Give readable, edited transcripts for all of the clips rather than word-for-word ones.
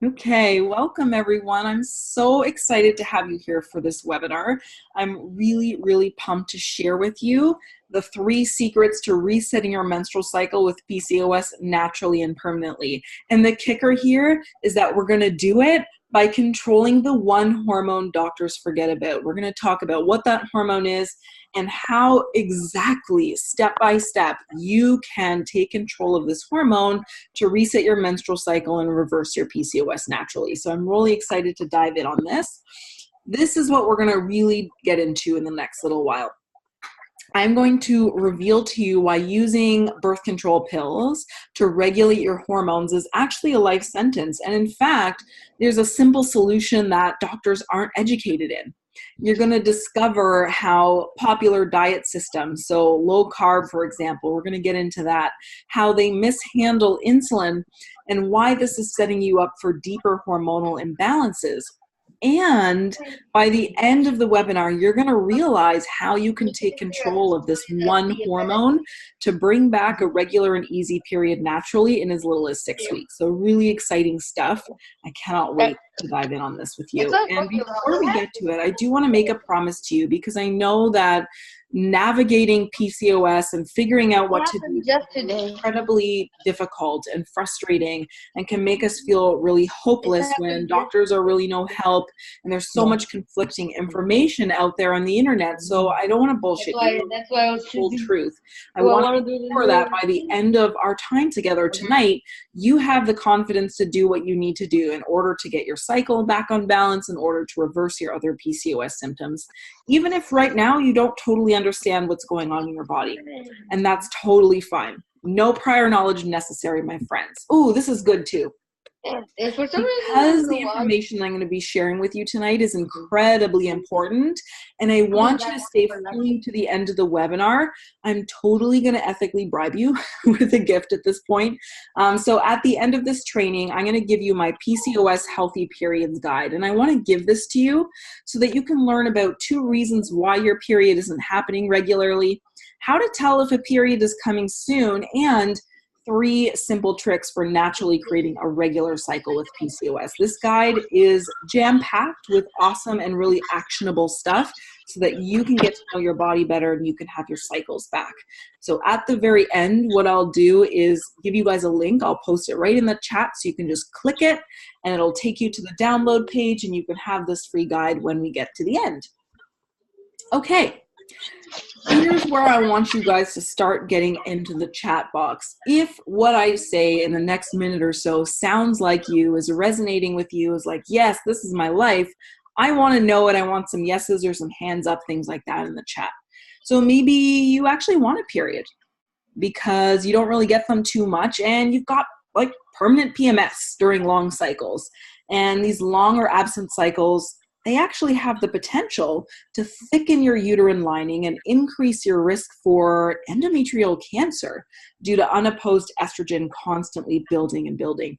Okay, welcome everyone. I'm so excited to have you here for this webinar. I'm really pumped to share with you the 3 secrets to resetting your menstrual cycle with PCOS naturally and permanently. And the kicker here is that we're going to do it by controlling the one hormone doctors forget about. We're going to talk about what that hormone is and how exactly, step by step, you can take control of this hormone to reset your menstrual cycle and reverse your PCOS naturally. So I'm really excited to dive in on this. This is what we're going to really get into in the next little while. I'm going to reveal to you why using birth control pills to regulate your hormones is actually a life sentence. And in fact, there's a simple solution that doctors aren't educated in. You're going to discover how popular diet systems, so low carb, for example, we're going to get into that, how they mishandle insulin and why this is setting you up for deeper hormonal imbalances. And by the end of the webinar, you're going to realize how you can take control of this one hormone to bring back a regular and easy period naturally in as little as 6 weeks. So really exciting stuff. I cannot wait to dive in on this with you. And before we get to it, I do want to make a promise to you because I know that navigating PCOS and figuring out what to do is incredibly difficult and frustrating and can make us feel really hopeless when doctors are really no help and there's so much conflicting information out there on the internet. So I don't want to bullshit you. That's why I was full truth. I want to ensure that by the end of our time together tonight, you have the confidence to do what you need to do in order to get your cycle back on balance, in order to reverse your other PCOS symptoms, even if right now you don't totally understand what's going on in your body. And that's totally fine. No prior knowledge necessary, my friends. Ooh, this is good too. Because the information I'm going to be sharing with you tonight is incredibly important, and I want you to stay fully to the end of the webinar. I'm totally going to ethically bribe you with a gift at this point. So at the end of this training, I'm going to give you my PCOS Healthy Periods Guide, and I want to give this to you so that you can learn about 2 reasons why your period isn't happening regularly, how to tell if a period is coming soon, and 3 simple tricks for naturally creating a regular cycle with PCOS. This guide is jam-packed with awesome and really actionable stuff so that you can get to know your body better and you can have your cycles back. So at the very end, what I'll do is give you guys a link. I'll post it right in the chat so you can just click it and it'll take you to the download page and you can have this free guide when we get to the end. Okay. Here's where I want you guys to start getting into the chat box. If what I say in the next minute or so sounds like you, is resonating with you, is like, yes, this is my life, I want to know it. I want some yeses or some hands up, things like that in the chat. So maybe you actually want a period because you don't really get them too much and you've got like permanent PMS during long cycles. And these long or absent cycles, they actually have the potential to thicken your uterine lining and increase your risk for endometrial cancer due to unopposed estrogen constantly building and building.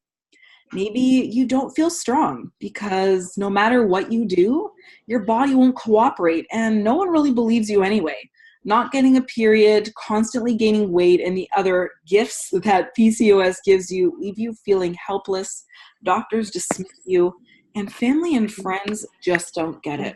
Maybe you don't feel strong because no matter what you do, your body won't cooperate and no one really believes you anyway. Not getting a period, constantly gaining weight, and the other gifts that PCOS gives you leave you feeling helpless. Doctors dismiss you. And family and friends just don't get it.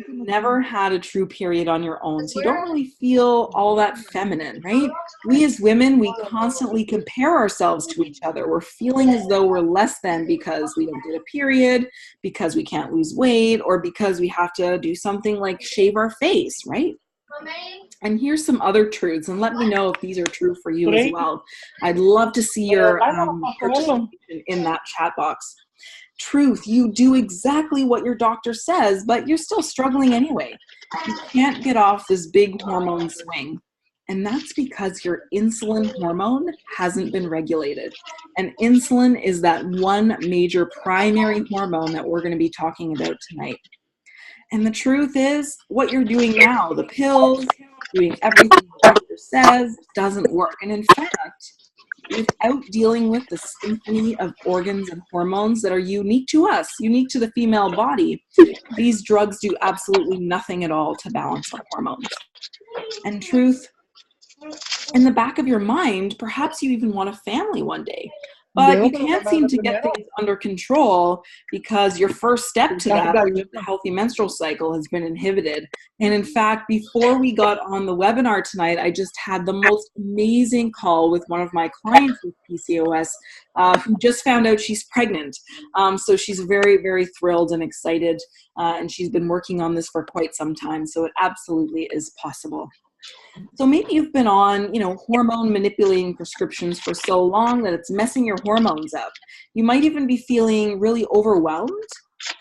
Never had a true period on your own, so you don't really feel all that feminine, right? We as women, we constantly compare ourselves to each other. We're feeling as though we're less than because we don't get a period, because we can't lose weight, or because we have to do something like shave our face, right? And here's some other truths, and let me know if these are true for you as well. I'd love to see your participation in that chat box. Truth, you do exactly what your doctor says, but you're still struggling anyway. You can't get off this big hormone swing. And that's because your insulin hormone hasn't been regulated. And insulin is that one major primary hormone that we're going to be talking about tonight. And the truth is, what you're doing now, the pills, doing everything the doctor says, doesn't work. And in fact, without dealing with the symphony of organs and hormones that are unique to us, unique to the female body, these drugs do absolutely nothing at all to balance our hormones. And truth, in the back of your mind, perhaps you even want a family one day, But Luego you que lo can't mandan seem al to get primero, things under control because your first step to las that, which is a galletas. healthy menstrual cycle, has been inhibited. And in fact, before we got on the webinar tonight, I just had the most amazing call with one of my clients with PCOS who just found out she's pregnant. So she's very, very thrilled and excited, and she's been working on this for quite some time. So it absolutely is possible. So maybe you've been on, hormone manipulating prescriptions for so long that it's messing your hormones up. You might even be feeling really overwhelmed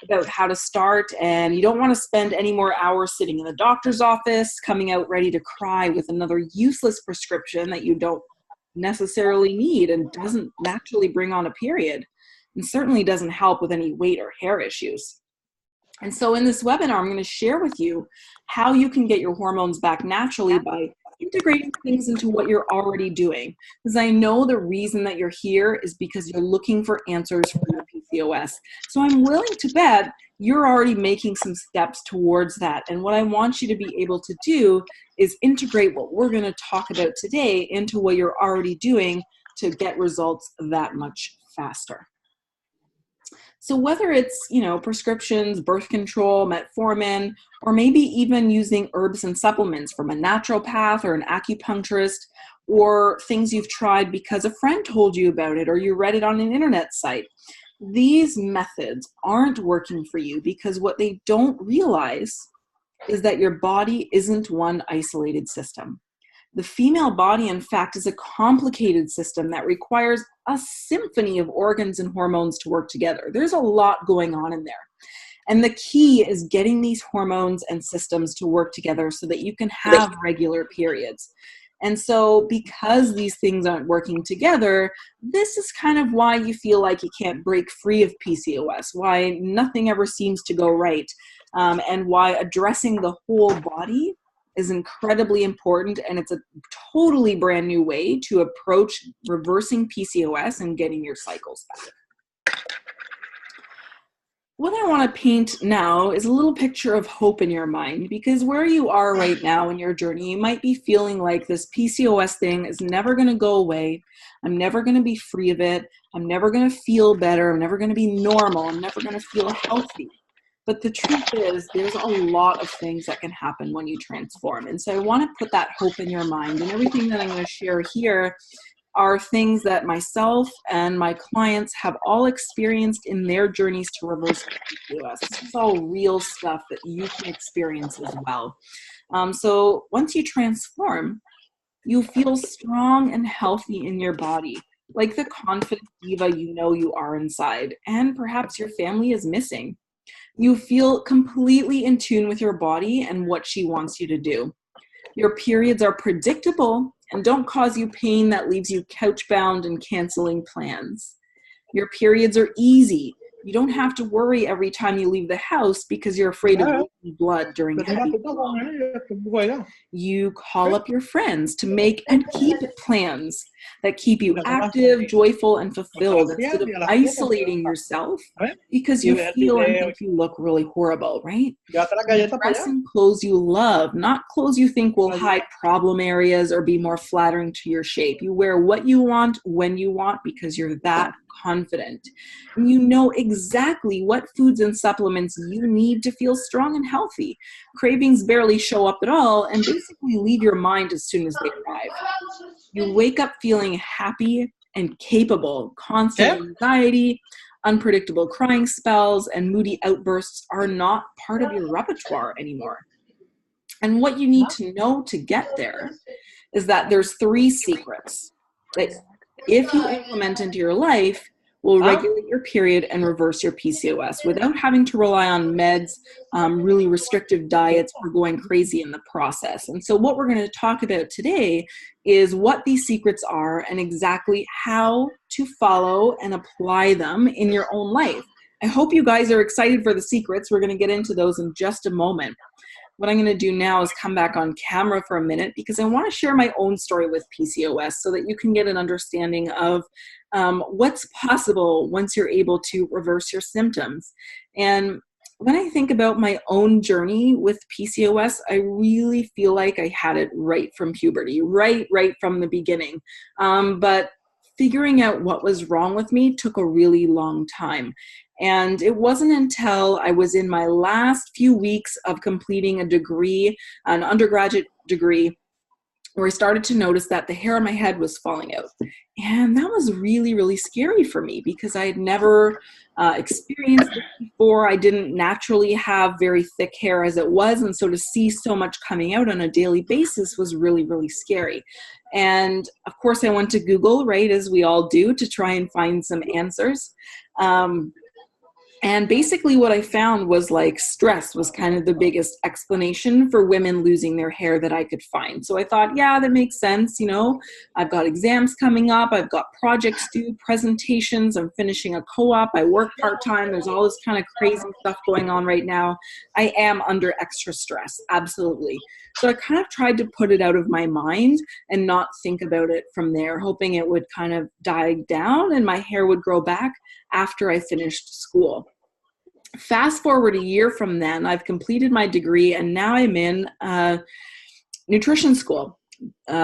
about how to start, and you don't want to spend any more hours sitting in the doctor's office, coming out ready to cry with another useless prescription that you don't necessarily need and doesn't naturally bring on a period, and certainly doesn't help with any weight or hair issues. And so in this webinar, I'm going to share with you how you can get your hormones back naturally by integrating things into what you're already doing. Because I know the reason that you're here is because you're looking for answers for your PCOS. So I'm willing to bet you're already making some steps towards that. And what I want you to be able to do is integrate what we're going to talk about today into what you're already doing to get results that much faster. So whether it's, prescriptions, birth control, metformin, or maybe even using herbs and supplements from a naturopath or an acupuncturist, or things you've tried because a friend told you about it or you read it on an internet site, these methods aren't working for you because what they don't realize is that your body isn't one isolated system. The female body, in fact, is a complicated system that requires a symphony of organs and hormones to work together. There's a lot going on in there. And the key is getting these hormones and systems to work together so that you can have regular periods. And so because these things aren't working together, this is kind of why you feel like you can't break free of PCOS, why nothing ever seems to go right, and why addressing the whole body is incredibly important, and it's a totally brand new way to approach reversing PCOS and getting your cycles back. What I want to paint now is a little picture of hope in your mind, because where you are right now in your journey, you might be feeling like this PCOS thing is never going to go away. I'm never going to be free of it. I'm never going to feel better. I'm never going to be normal. I'm never going to feel healthy. But the truth is, there's a lot of things that can happen when you transform. And so I want to put that hope in your mind. And everything that I'm going to share here are things that myself and my clients have all experienced in their journeys to reverse PCOS. This is all real stuff that you can experience as well. So once you transform, you feel strong and healthy in your body, like the confident diva you are inside, and perhaps your family is missing. You feel completely in tune with your body and what she wants you to do. Your periods are predictable and don't cause you pain that leaves you couch-bound and canceling plans. Your periods are easy. You don't have to worry every time you leave the house because you're afraid of losing blood during heavy flow. You call up your friends to make and keep plans that keep you active, joyful, and fulfilled instead of isolating yourself because you feel and think you look really horrible, right? Dress in clothes you love, not clothes you think will hide problem areas or be more flattering to your shape. You wear what you want when you want because you're that confident. And you know exactly what foods and supplements you need to feel strong and healthy. Cravings barely show up at all and basically leave your mind as soon as they arrive. You wake up feeling happy and capable. Constant anxiety, unpredictable crying spells, and moody outbursts are not part of your repertoire anymore. And what you need to know to get there is that there's 3 secrets that if you implement into your life will regulate your period and reverse your PCOS without having to rely on meds, really restrictive diets, or going crazy in the process. And so what we're going to talk about today is what these secrets are and exactly how to follow and apply them in your own life. I hope you guys are excited for the secrets. We're going to get into those in just a moment. What I'm going to do now is come back on camera for a minute because I want to share my own story with PCOS so that you can get an understanding of what's possible once you're able to reverse your symptoms. And when I think about my own journey with PCOS, I really feel like I had it right from puberty, right from the beginning. But figuring out what was wrong with me took a really long time. And it wasn't until I was in my last few weeks of completing a degree, an undergraduate degree, where I started to notice that the hair on my head was falling out. And that was really, really scary for me because I had never experienced this before. I didn't naturally have very thick hair as it was. And so to see so much coming out on a daily basis was really, really scary. And of course, I went to Google, right, as we all do, to try and find some answers. And basically what I found was like stress was kind of the biggest explanation for women losing their hair that I could find. So I thought, yeah, that makes sense. You know, I've got exams coming up. I've got projects due, presentations. I'm finishing a co-op. I work part-time. There's all this kind of crazy stuff going on right now. I am under extra stress. Absolutely. So I kind of tried to put it out of my mind and not think about it from there, hoping it would kind of die down and my hair would grow back after I finished school. Fast forward a year from then, I've completed my degree and now I'm in nutrition school,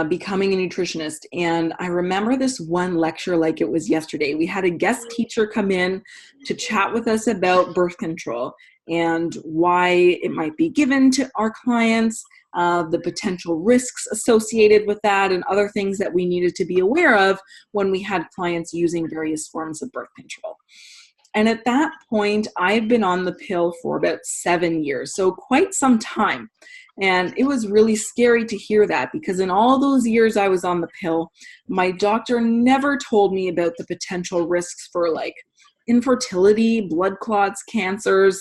becoming a nutritionist. And I remember this one lecture like it was yesterday. We had a guest teacher come in to chat with us about birth control and why it might be given to our clients, the potential risks associated with that, and other things that we needed to be aware of when we had clients using various forms of birth control. And at that point, I've been on the pill for about 7 years, so quite some time. And it was really scary to hear that because in all those years I was on the pill, my doctor never told me about the potential risks for like infertility, blood clots, cancers,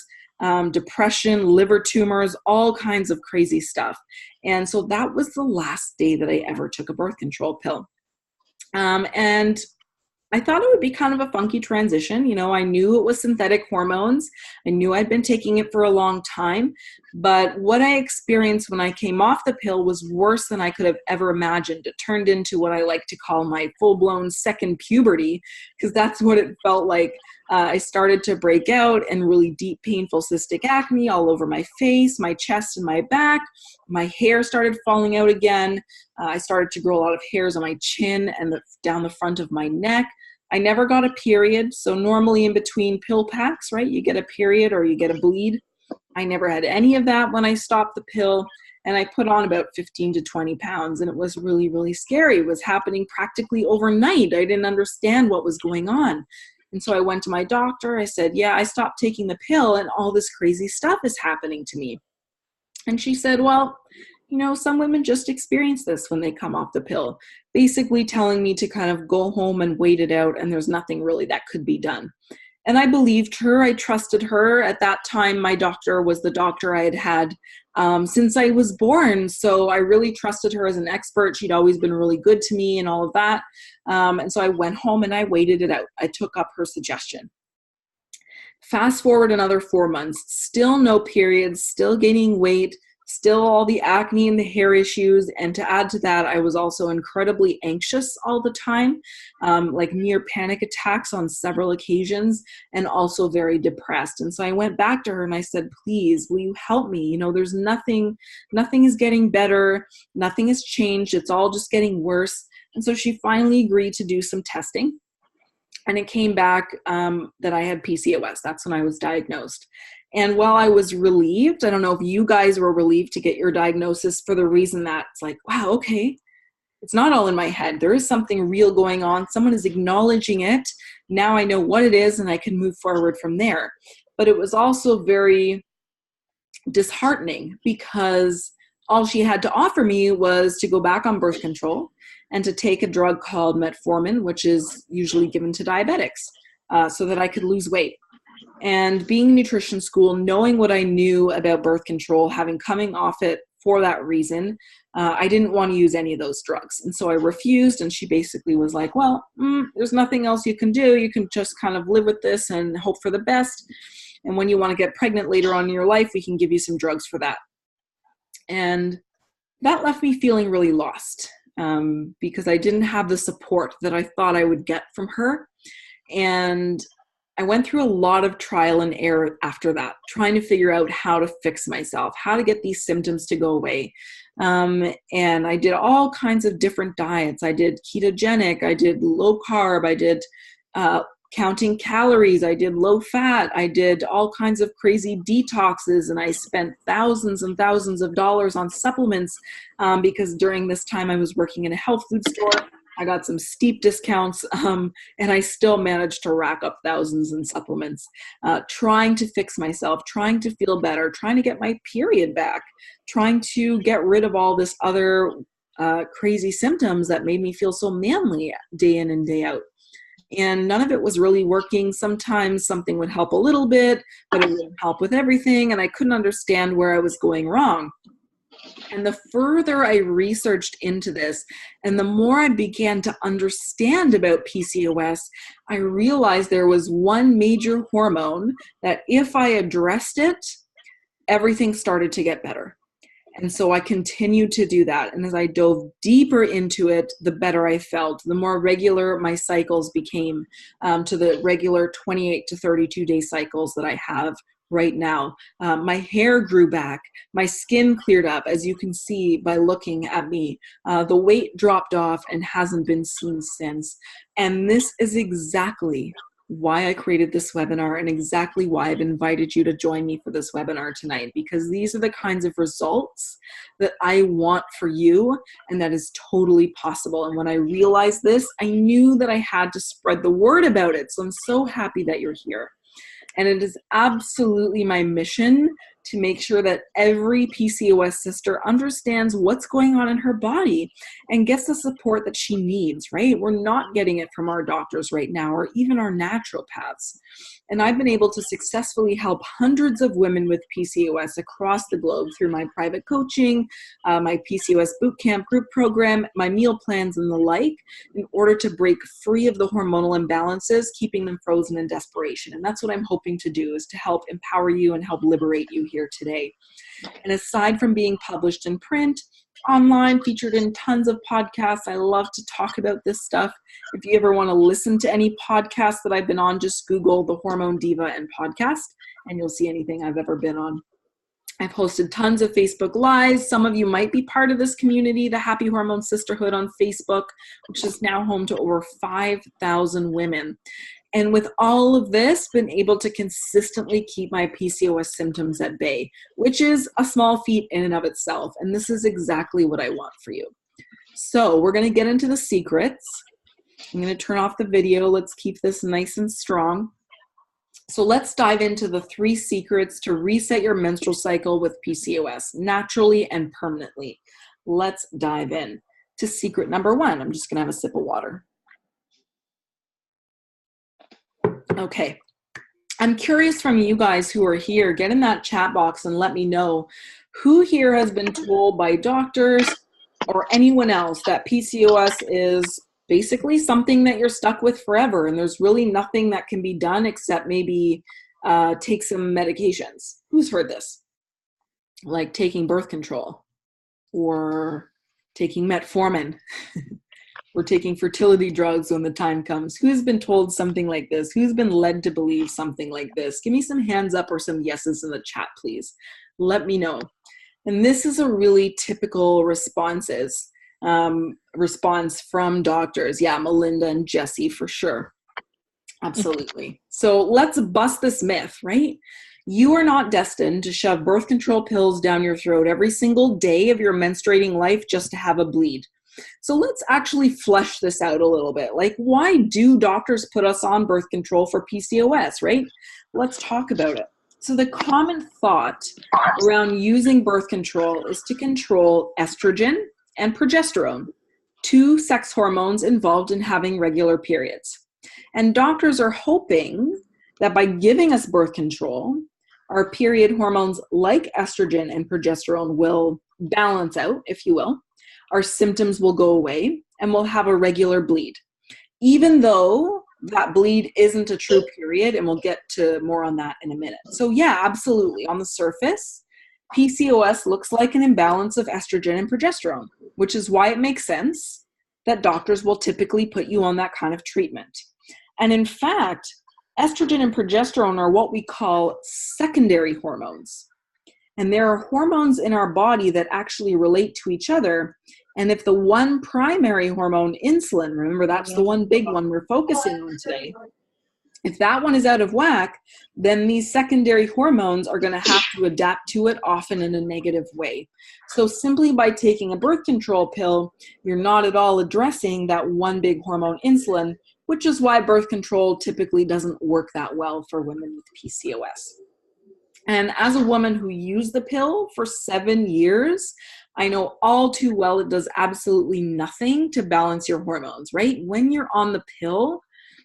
depression, liver tumors, all kinds of crazy stuff. And so that was the last day that I ever took a birth control pill. And I thought it would be kind of a funky transition. You know, I knew it was synthetic hormones. I knew I'd been taking it for a long time. But what I experienced when I came off the pill was worse than I could have ever imagined. It turned into what I like to call my full-blown second puberty, because that's what it felt like. I started to break out and really deep, painful cystic acne all over my face, my chest, and my back. My hair started falling out again. I started to grow a lot of hairs on my chin and down the front of my neck. I never got a period. So normally in between pill packs, right, you get a period or you get a bleed. I never had any of that when I stopped the pill. And I put on about 15 to 20 pounds. And it was really, really scary. It was happening practically overnight. I didn't understand what was going on. And so I went to my doctor. I said, yeah, I stopped taking the pill and all this crazy stuff is happening to me. And she said, well, you know, some women just experience this when they come off the pill, basically telling me to kind of go home and wait it out. And there's nothing really that could be done. And I believed her. I trusted her. At that time, my doctor was the doctor I had had since I was born. So I really trusted her as an expert. She'd always been really good to me and all of that. And so I went home and I waited it out. I took up her suggestion. Fast forward another 4 months, still no periods, still gaining weight, still all the acne and the hair issues. And to add to that, I was also incredibly anxious all the time, like near panic attacks on several occasions, and also very depressed. And so I went back to her and I said, please, will you help me? You know, there's nothing is getting better. Nothing has changed. It's all just getting worse. And so she finally agreed to do some testing. And it came back that I had PCOS. That's when I was diagnosed. And while I was relieved, I don't know if you guys were relieved to get your diagnosis for the reason that it's like, wow, okay, it's not all in my head. There is something real going on. Someone is acknowledging it. Now I know what it is and I can move forward from there. But it was also very disheartening because all she had to offer me was to go back on birth control and to take a drug called metformin, which is usually given to diabetics, so that I could lose weight. And being in nutrition school, knowing what I knew about birth control, having coming off it for that reason, I didn't want to use any of those drugs. And so I refused, and she basically was like, well, there's nothing else you can do. You can just kind of live with this and hope for the best. And when you want to get pregnant later on in your life, we can give you some drugs for that. And that left me feeling really lost because I didn't have the support that I thought I would get from her. And I went through a lot of trial and error after that, trying to figure out how to fix myself, how to get these symptoms to go away. And I did all kinds of different diets. I did ketogenic, I did low carb, I did counting calories, I did low fat, I did all kinds of crazy detoxes, and I spent thousands and thousands of dollars on supplements because during this time I was working in a health food store. I got some steep discounts, and I still managed to rack up thousands in supplements, trying to fix myself, trying to feel better, trying to get my period back, trying to get rid of all this other crazy symptoms that made me feel so manly day in and day out. And none of it was really working. Sometimes something would help a little bit, but it wouldn't help with everything, and I couldn't understand where I was going wrong. And the further I researched into this and the more I began to understand about PCOS, I realized there was one major hormone that if I addressed it, everything started to get better. And so I continued to do that. And as I dove deeper into it, the better I felt, the more regular my cycles became, to the regular 28 to 32 day cycles that I have right now. My hair grew back, my skin cleared up, as you can see by looking at me. The weight dropped off and hasn't been seen since. And this is exactly why I created this webinar and exactly why I've invited you to join me for this webinar tonight, because these are the kinds of results that I want for you, and that is totally possible. And when I realized this, I knew that I had to spread the word about it. So I'm so happy that you're here. And it is absolutely my mission to make sure that every PCOS sister understands what's going on in her body and gets the support that she needs, right? We're not getting it from our doctors right now, or even our naturopaths. And I've been able to successfully help hundreds of women with PCOS across the globe through my private coaching, my PCOS bootcamp group program, my meal plans, and the like, in order to break free of the hormonal imbalances, keeping them frozen in desperation. And that's what I'm hoping to do, is to help empower you and help liberate you here today. And aside from being published in print, online, featured in tons of podcasts, I love to talk about this stuff. If you ever want to listen to any podcasts that I've been on, just Google the Hormone Diva and podcast, and you'll see anything I've ever been on. I've hosted tons of Facebook Lives. Some of you might be part of this community, the Happy Hormone Sisterhood on Facebook, which is now home to over 5,000 women. And with all of this, been able to consistently keep my PCOS symptoms at bay, which is a small feat in and of itself. And this is exactly what I want for you. So we're going to get into the secrets. I'm going to turn off the video. Let's keep this nice and strong. So let's dive into the 3 secrets to reset your menstrual cycle with PCOS naturally and permanently. Let's dive in to secret number 1. I'm just going to have a sip of water. Okay, I'm curious from you guys who are here, get in that chat box and let me know who here has been told by doctors or anyone else that PCOS is basically something that you're stuck with forever and there's really nothing that can be done except maybe take some medications. Who's heard this? Like taking birth control or taking metformin. We're taking fertility drugs when the time comes. Who's been told something like this? Who's been led to believe something like this? Give me some hands up or some yeses in the chat, please. Let me know. And this is a really typical response from doctors. Yeah, Melinda and Jesse for sure. Absolutely. So let's bust this myth, right? You are not destined to shove birth control pills down your throat every single day of your menstruating life just to have a bleed. So let's actually flesh this out a little bit. Like, why do doctors put us on birth control for PCOS, right? Let's talk about it. So the common thought around using birth control is to control estrogen and progesterone, 2 sex hormones involved in having regular periods. And doctors are hoping that by giving us birth control, our period hormones like estrogen and progesterone will balance out, if you will. Our symptoms will go away and we'll have a regular bleed, even though that bleed isn't a true period, and we'll get to more on that in a minute. So yeah, absolutely. On the surface, PCOS looks like an imbalance of estrogen and progesterone, which is why it makes sense that doctors will typically put you on that kind of treatment. And in fact, Estrogen and progesterone are what we call secondary hormones. And there are hormones in our body that actually relate to each other. And if the one primary hormone, insulin, remember that's the one big one we're focusing on today, if that one is out of whack, then these secondary hormones are going to have to adapt to it, often in a negative way. So simply by taking a birth control pill, you're not at all addressing that one big hormone, insulin, which is why birth control typically doesn't work that well for women with PCOS. And as a woman who used the pill for 7 years, I know all too well it does absolutely nothing to balance your hormones, right? When you're on the pill,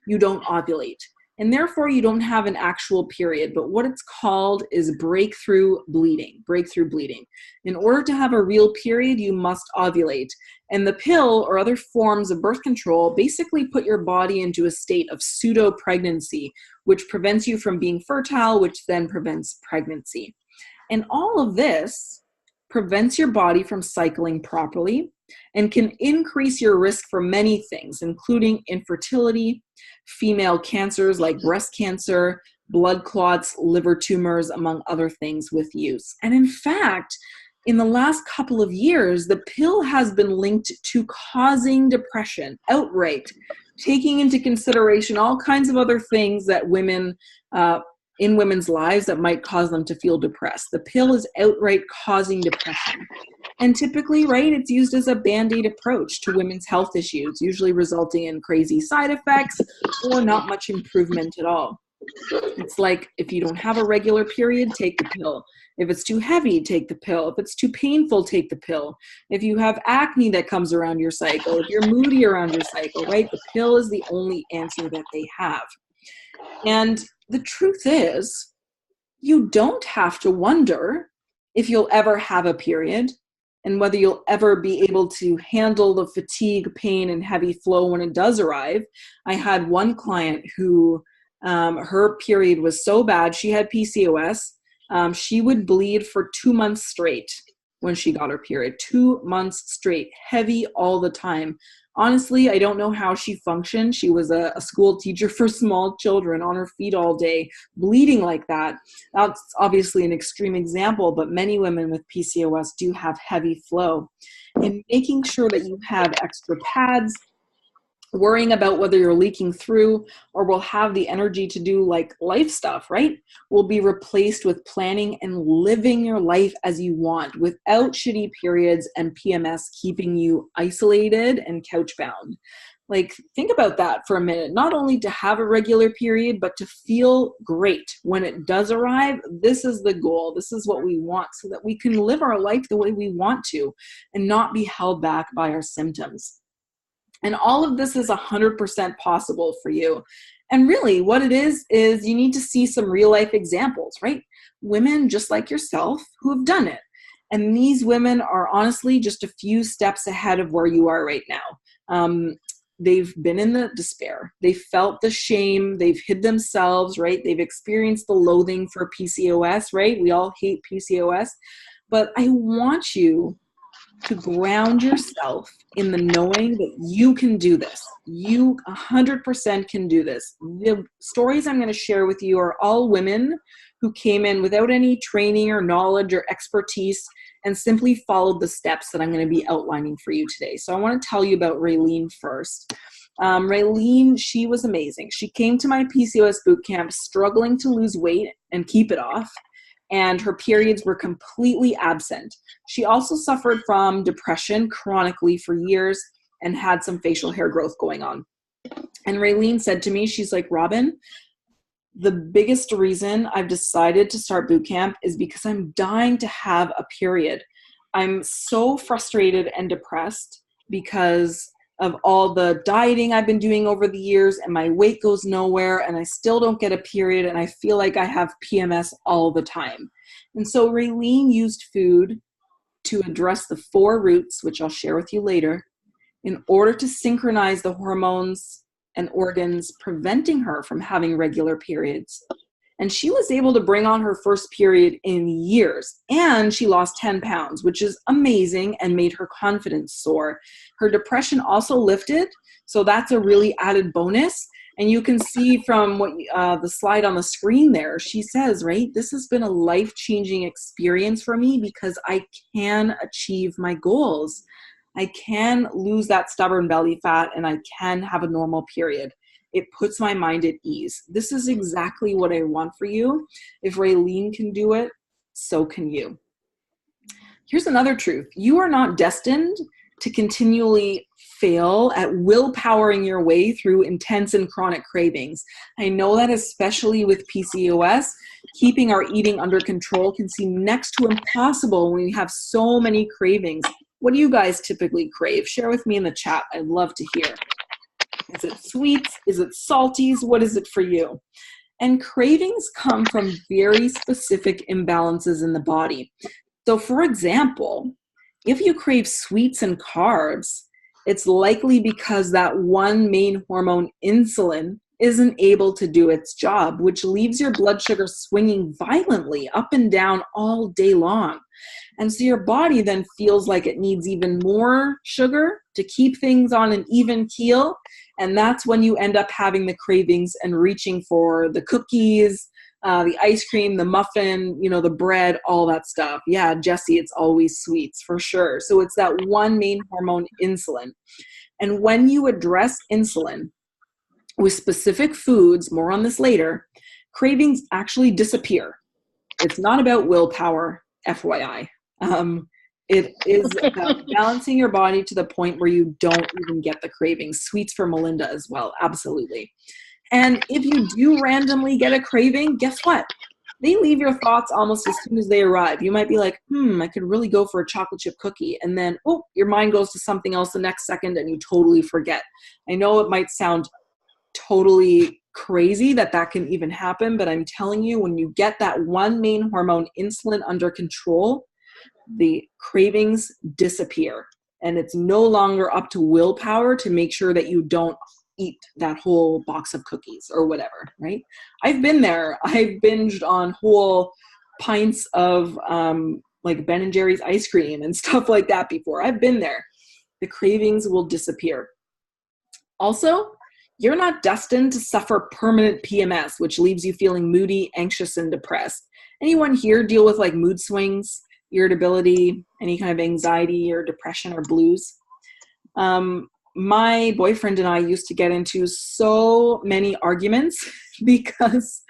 you don't ovulate. And therefore, you don't have an actual period. But what it's called is breakthrough bleeding. In order to have a real period, you must ovulate. And the pill or other forms of birth control basically put your body into a state of pseudo-pregnancy, which prevents you from being fertile, which then prevents pregnancy. And all of this prevents your body from cycling properly and can increase your risk for many things, including infertility, female cancers like breast cancer, blood clots, liver tumors, among other things with use. And in fact, in the last couple of years, the pill has been linked to causing depression outright, taking into consideration all kinds of other things that women in women's lives that might cause them to feel depressed. The pill is outright causing depression. And typically, right, it's used as a Band-Aid approach to women's health issues, usually resulting in crazy side effects or not much improvement at all. It's like, if you don't have a regular period, take the pill. If it's too heavy, take the pill. If it's too painful, take the pill. If you have acne that comes around your cycle, if you're moody around your cycle, right, the pill is the only answer that they have. And the truth is, you don't have to wonder if you'll ever have a period and whether you'll ever be able to handle the fatigue, pain, and heavy flow when it does arrive. I had one client who her period was so bad, she had PCOS, she would bleed for 2 months straight when she got her period. 2 months straight, heavy all the time. Honestly, I don't know how she functioned. She was a school teacher for small children, on her feet all day, bleeding like that. That's obviously an extreme example, but many women with PCOS do have heavy flow. And making sure that you have extra pads, worrying about whether you're leaking through or will have the energy to do like life stuff, right, will be replaced with planning and living your life as you want without shitty periods and PMS keeping you isolated and couch bound. Like, think about that for a minute. Not only to have a regular period, but to feel great when it does arrive. This is the goal. This is what we want, so that we can live our life the way we want to and not be held back by our symptoms. And all of this is 100% possible for you. And really what it is you need to see some real life examples, right? Women just like yourself who have done it. And these women are honestly just a few steps ahead of where you are right now. They've been in the despair. They've felt the shame. They've hid themselves, right? They've experienced the loathing for PCOS, right? We all hate PCOS. But I want you to ground yourself in the knowing that you can do this. You 100% can do this. The stories I'm going to share with you are all women who came in without any training or knowledge or expertise and simply followed the steps that I'm going to be outlining for you today. So I want to tell you about Raylene first. Raylene, she was amazing. She came to my PCOS bootcamp struggling to lose weight and keep it off, and her periods were completely absent. She also suffered from depression chronically for years and had some facial hair growth going on. And Raylene said to me, she's like, Robin, the biggest reason I've decided to start boot camp is because I'm dying to have a period. I'm so frustrated and depressed because of all the dieting I've been doing over the years, and my weight goes nowhere, and I still don't get a period, and I feel like I have PMS all the time. And so Raylene used food to address the 4 roots, which I'll share with you later, in order to synchronize the hormones and organs preventing her from having regular periods. And she was able to bring on her first period in years. And she lost 10 pounds, which is amazing and made her confidence soar. Her depression also lifted, so that's a really added bonus. And you can see from what the slide on the screen there, she says, right, this has been a life-changing experience for me because I can achieve my goals. I can lose that stubborn belly fat and I can have a normal period. It puts my mind at ease. This is exactly what I want for you. If Raylene can do it, so can you. Here's another truth. You are not destined to continually fail at willpowering your way through intense and chronic cravings. I know that especially with PCOS, keeping our eating under control can seem next to impossible when we have so many cravings. What do you guys typically crave? Share with me in the chat. I'd love to hear. Is it sweets? Is it salties? What is it for you? And cravings come from very specific imbalances in the body. So for example, if you crave sweets and carbs, it's likely because that one main hormone, insulin, isn't able to do its job, which leaves your blood sugar swinging violently up and down all day long. And so your body then feels like it needs even more sugar to keep things on an even keel. And that's when you end up having the cravings and reaching for the cookies, the ice cream, the muffin, the bread, all that stuff. Yeah, Jesse, it's always sweets for sure. So it's that one main hormone, insulin. And when you address insulin with specific foods, more on this later, cravings actually disappear. It's not about willpower, FYI. It is about balancing your body to the point where you don't even get the cravings. Sweets for Melinda as well, absolutely. And if you do randomly get a craving, guess what? They leave your thoughts almost as soon as they arrive. You might be like, I could really go for a chocolate chip cookie. And then, your mind goes to something else the next second and you totally forget. I know it might sound totally crazy that can even happen, but I'm telling you, when you get that one main hormone, insulin, under control, the cravings disappear. And it's no longer up to willpower to make sure that you don't eat that whole box of cookies or whatever, right? I've been there. I've binged on whole pints of like Ben & Jerry's ice cream and stuff like that before. I've been there. The cravings will disappear. Also, you're not destined to suffer permanent PMS, which leaves you feeling moody, anxious, and depressed. Anyone here deal with like mood swings, irritability, any kind of anxiety or depression or blues? My boyfriend and I used to get into so many arguments because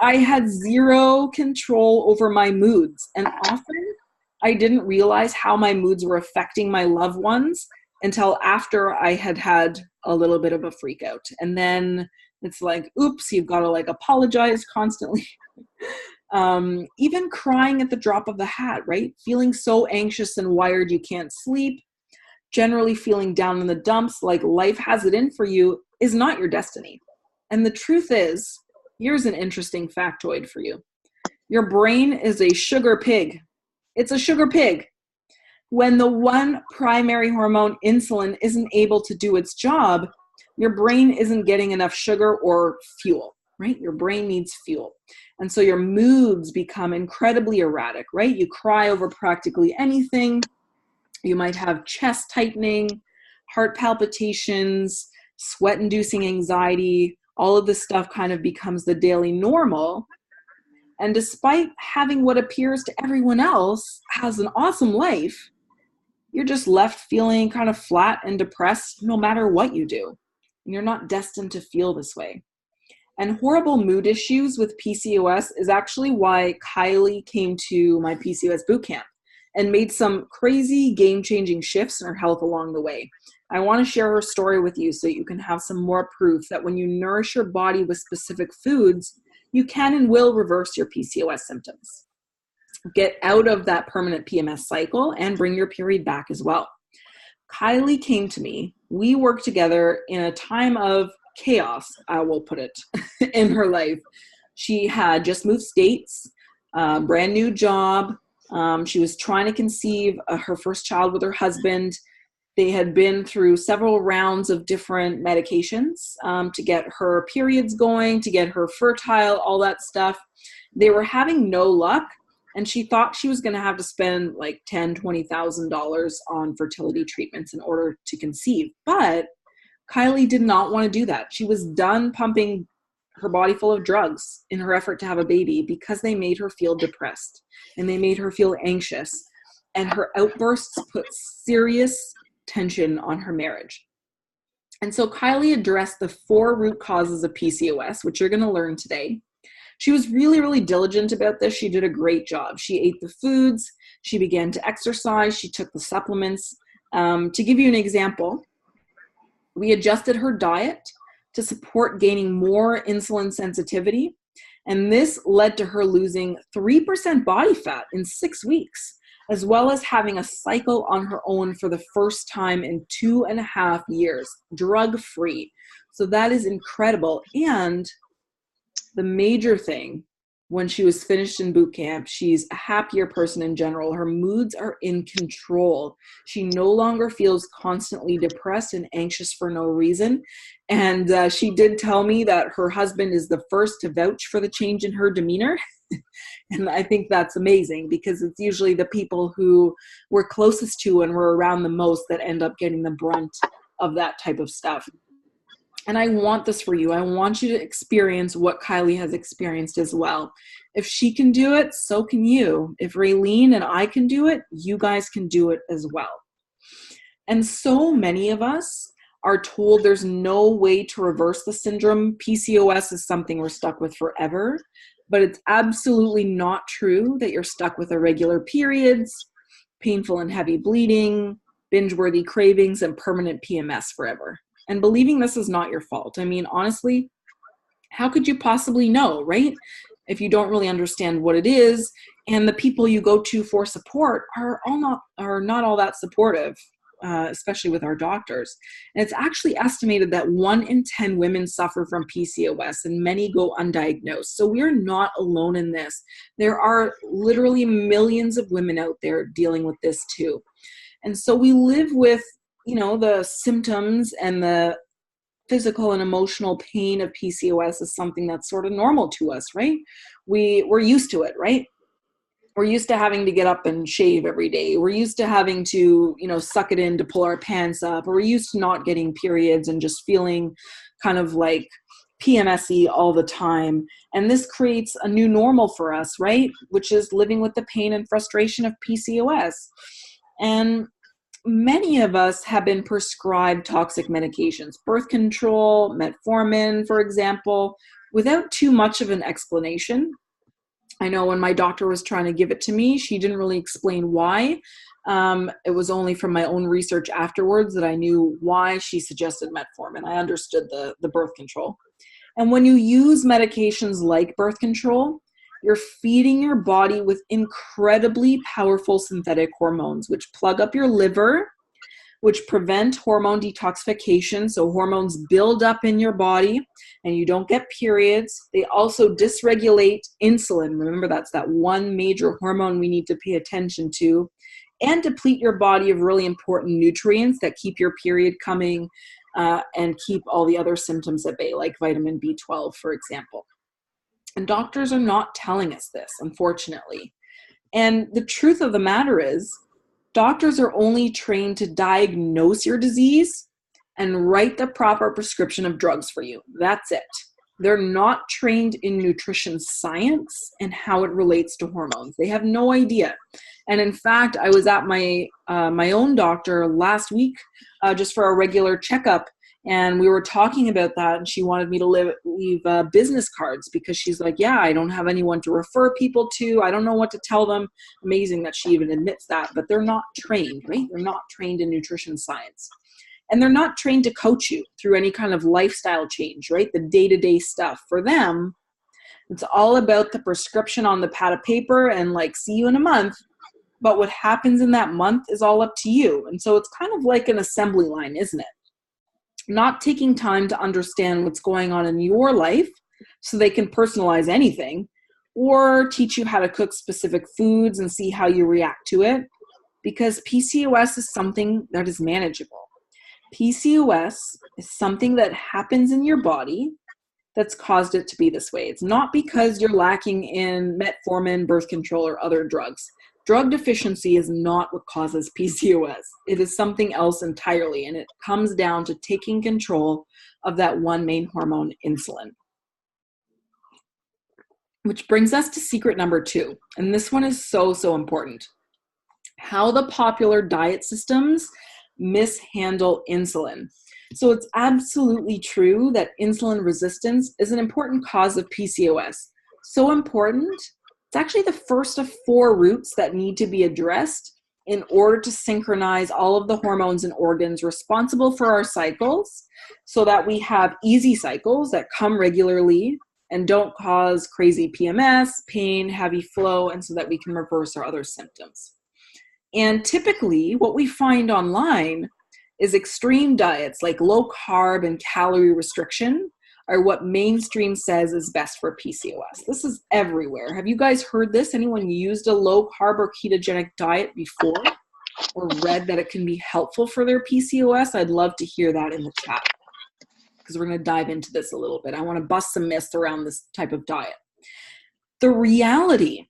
I had zero control over my moods. And often I didn't realize how my moods were affecting my loved ones until after I had had a little bit of a freak out. And then it's like, oops, you've got to like apologize constantly. Even crying at the drop of the hat, right? Feeling so anxious and wired you can't sleep. Generally feeling down in the dumps, like life has it in for you, is not your destiny. And the truth is, here's an interesting factoid for you. Your brain is a sugar pig. It's a sugar pig. When the one primary hormone, insulin, isn't able to do its job, your brain isn't getting enough sugar or fuel, right? Your brain needs fuel. And so your moods become incredibly erratic, right? You cry over practically anything. You might have chest tightening, heart palpitations, sweat-inducing anxiety. All of this stuff kind of becomes the daily normal. And despite having what appears to everyone else has an awesome life, you're just left feeling kind of flat and depressed no matter what you do. And you're not destined to feel this way. And horrible mood issues with PCOS is actually why Kylie came to my PCOS bootcamp and made some crazy game-changing shifts in her health along the way. I want to share her story with you so you can have some more proof that when you nourish your body with specific foods, you can and will reverse your PCOS symptoms. Get out of that permanent PMS cycle and bring your period back as well. Kylie came to me. We worked together in a time of chaos, I will put it, in her life. She had just moved states, brand new job. She was trying to conceive her first child with her husband. They had been through several rounds of different medications to get her periods going, to get her fertile, all that stuff. They were having no luck, and she thought she was going to have to spend like $10,000, $20,000 on fertility treatments in order to conceive. But Kylie did not want to do that. She was done pumping her body full of drugs in her effort to have a baby because they made her feel depressed and they made her feel anxious. And her outbursts put serious tension on her marriage. And so Kylie addressed the 4 root causes of PCOS, which you're going to learn today. She was really, really diligent about this. She did a great job. She ate the foods. She began to exercise. She took the supplements. To give you an example, we adjusted her diet to support gaining more insulin sensitivity. And this led to her losing 3% body fat in 6 weeks, as well as having a cycle on her own for the first time in 2.5 years, drug-free. So that is incredible. And the major thing, when she was finished in boot camp, she's a happier person in general. Her moods are in control. She no longer feels constantly depressed and anxious for no reason. And she did tell me that her husband is the first to vouch for the change in her demeanor. And I think that's amazing, because it's usually the people who we're closest to and we're around the most that end up getting the brunt of that type of stuff. And I want this for you. I want you to experience what Kylie has experienced as well. If she can do it, so can you. If Raylene and I can do it, you guys can do it as well. And so many of us are told there's no way to reverse the syndrome. PCOS is something we're stuck with forever. But it's absolutely not true that you're stuck with irregular periods, painful and heavy bleeding, binge-worthy cravings, and permanent PMS forever. And believing this is not your fault. I mean, honestly, how could you possibly know, right? If you don't really understand what it is, and the people you go to for support are not all that supportive, especially with our doctors. And it's actually estimated that 1 in 10 women suffer from PCOS, and many go undiagnosed. So we're not alone in this. There are literally millions of women out there dealing with this too. And so we live with the symptoms and the physical and emotional pain of PCOS is something that's sort of normal to us, right? We're used to it, right? We're used to having to get up and shave every day. We're used to having to, suck it in to pull our pants up. Or we're used to not getting periods and just feeling kind of like PMS-y all the time. And this creates a new normal for us, right? Which is living with the pain and frustration of PCOS. And many of us have been prescribed toxic medications, birth control, metformin, for example, without too much of an explanation. I know when my doctor was trying to give it to me, she didn't really explain why. It was only from my own research afterwards that I knew why she suggested metformin. I understood the birth control. And when you use medications like birth control, you're feeding your body with incredibly powerful synthetic hormones, which plug up your liver, which prevent hormone detoxification. So hormones build up in your body and you don't get periods. They also dysregulate insulin. Remember, that's that one major hormone we need to pay attention to, and deplete your body of really important nutrients that keep your period coming and keep all the other symptoms at bay, like vitamin B12, for example. And doctors are not telling us this, unfortunately. And the truth of the matter is, doctors are only trained to diagnose your disease and write the proper prescription of drugs for you. That's it. They're not trained in nutrition science and how it relates to hormones. They have no idea. And in fact, I was at my own doctor last week just for a regular checkup. And we were talking about that, and she wanted me to leave business cards because she's like, yeah, I don't have anyone to refer people to. I don't know what to tell them. Amazing that she even admits that, but they're not trained, right? They're not trained in nutrition science. And they're not trained to coach you through any kind of lifestyle change, right? The day-to-day stuff. For them, it's all about the prescription on the pad of paper and like, see you in a month. But what happens in that month is all up to you. And so it's kind of like an assembly line, isn't it? Not taking time to understand what's going on in your life so they can personalize anything or teach you how to cook specific foods and see how you react to it, because PCOS is something that is manageable. PCOS is something that happens in your body that's caused it to be this way. It's not because you're lacking in metformin, birth control, or other drugs. Drug deficiency is not what causes PCOS. It is something else entirely, and it comes down to taking control of that one main hormone, insulin. Which brings us to secret number 2, and this one is so, so important. How the popular diet systems mishandle insulin. So it's absolutely true that insulin resistance is an important cause of PCOS. So important, it's actually the first of 4 roots that need to be addressed in order to synchronize all of the hormones and organs responsible for our cycles so that we have easy cycles that come regularly and don't cause crazy PMS, pain, heavy flow, and so that we can reverse our other symptoms. And typically what we find online is extreme diets like low carb and calorie restriction are what mainstream says is best for PCOS. This is everywhere. Have you guys heard this? Anyone used a low carb or ketogenic diet before or read that it can be helpful for their PCOS? I'd love to hear that in the chat because we're going to dive into this a little bit. I want to bust some myths around this type of diet. The reality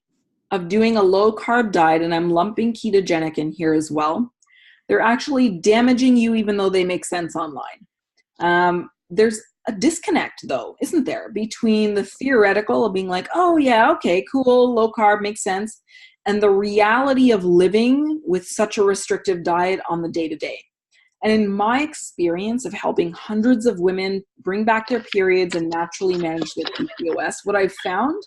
of doing a low carb diet, and I'm lumping ketogenic in here as well, they're actually damaging you even though they make sense online. There's a disconnect though, isn't there, between the theoretical of being like, oh yeah, okay, cool, low carb makes sense, and the reality of living with such a restrictive diet on the day-to-day. And in my experience of helping hundreds of women bring back their periods and naturally manage their PCOS, what I've found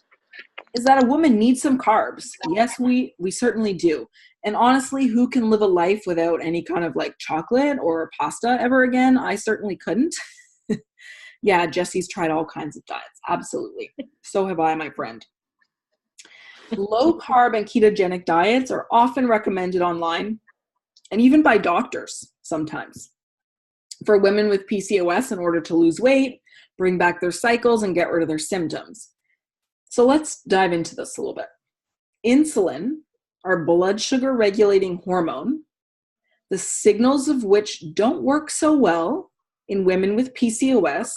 is that a woman needs some carbs. Yes, we certainly do. And honestly, who can live a life without any kind of like chocolate or pasta ever again? I certainly couldn't. Yeah, Jesse's tried all kinds of diets. Absolutely. So have I, my friend. Low carb and ketogenic diets are often recommended online and even by doctors sometimes for women with PCOS in order to lose weight, bring back their cycles, and get rid of their symptoms. So let's dive into this a little bit. Insulin, our blood sugar regulating hormone, the signals of which don't work so well in women with PCOS,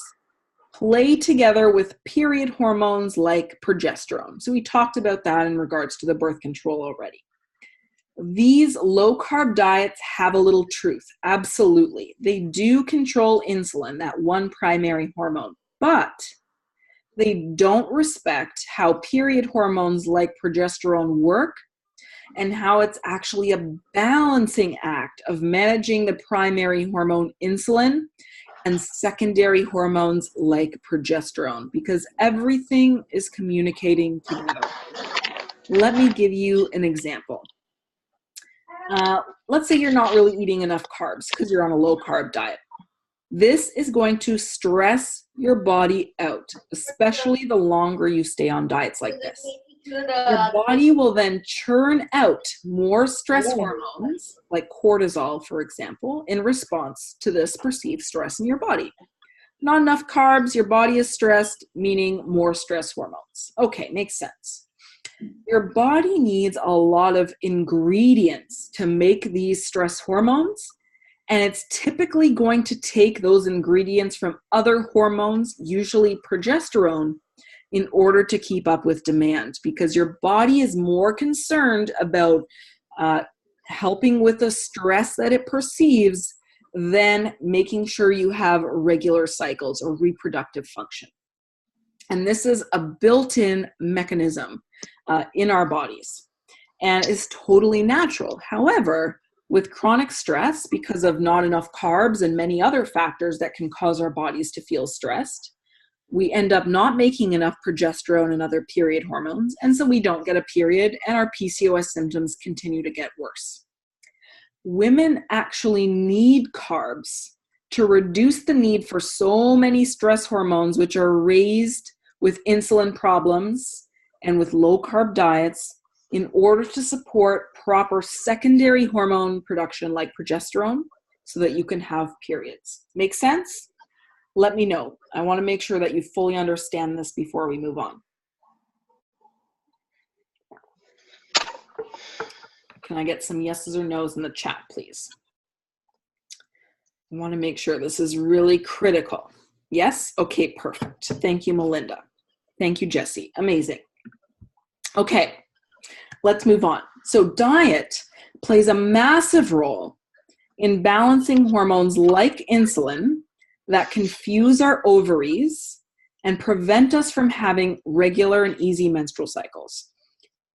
play together with period hormones like progesterone. So we talked about that in regards to the birth control already. These low carb diets have a little truth. Absolutely. They do control insulin, that one primary hormone, but they don't respect how period hormones like progesterone work and how it's actually a balancing act of managing the primary hormone insulin and secondary hormones like progesterone, because everything is communicating together. Let me give you an example. Let's say you're not really eating enough carbs because you're on a low carb diet. This is going to stress your body out, especially the longer you stay on diets like this. Your body will then churn out more stress hormones, like cortisol, for example, in response to this perceived stress in your body. Not enough carbs, your body is stressed, meaning more stress hormones. Okay, makes sense. Your body needs a lot of ingredients to make these stress hormones, and it's typically going to take those ingredients from other hormones, usually progesterone, in order to keep up with demand, because your body is more concerned about helping with the stress that it perceives than making sure you have regular cycles or reproductive function. And this is a built-in mechanism in our bodies and is totally natural. However, with chronic stress, because of not enough carbs and many other factors that can cause our bodies to feel stressed, we end up not making enough progesterone and other period hormones, and so we don't get a period, and our PCOS symptoms continue to get worse. Women actually need carbs to reduce the need for so many stress hormones, which are raised with insulin problems and with low carb diets, in order to support proper secondary hormone production like progesterone so that you can have periods. Make sense? Let me know. I want to make sure that you fully understand this before we move on. Can I get some yeses or nos in the chat, please? I want to make sure this is really critical. Yes? Okay, perfect. Thank you, Melinda. Thank you, Jesse. Amazing. Okay, Let's move on. So diet plays a massive role in balancing hormones like insulin that confuse our ovaries and prevent us from having regular and easy menstrual cycles.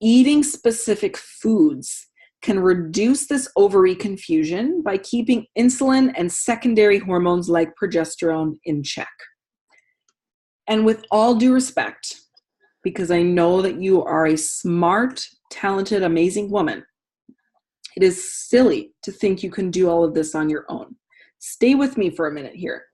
Eating specific foods can reduce this ovary confusion by keeping insulin and secondary hormones like progesterone in check. And with all due respect, because I know that you are a smart, talented, amazing woman, it is silly to think you can do all of this on your own. Stay with me for a minute here.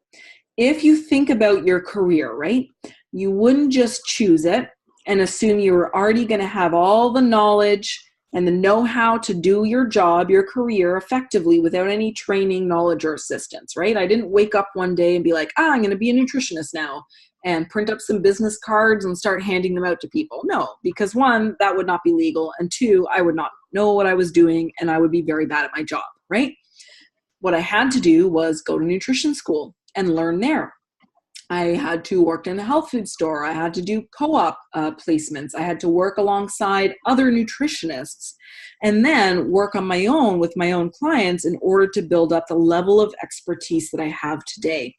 If you think about your career, right, you wouldn't just choose it and assume you were already going to have all the knowledge and the know-how to do your job, your career effectively without any training, knowledge, or assistance, right? I didn't wake up one day and be like, I'm going to be a nutritionist now and print up some business cards and start handing them out to people. No, because one, that would not be legal. And two, I would not know what I was doing and I would be very bad at my job, right? What I had to do was go to nutrition school and learn there. I had to work in a health food store. I had to do co-op placements. I had to work alongside other nutritionists and then work on my own with my own clients in order to build up the level of expertise that I have today.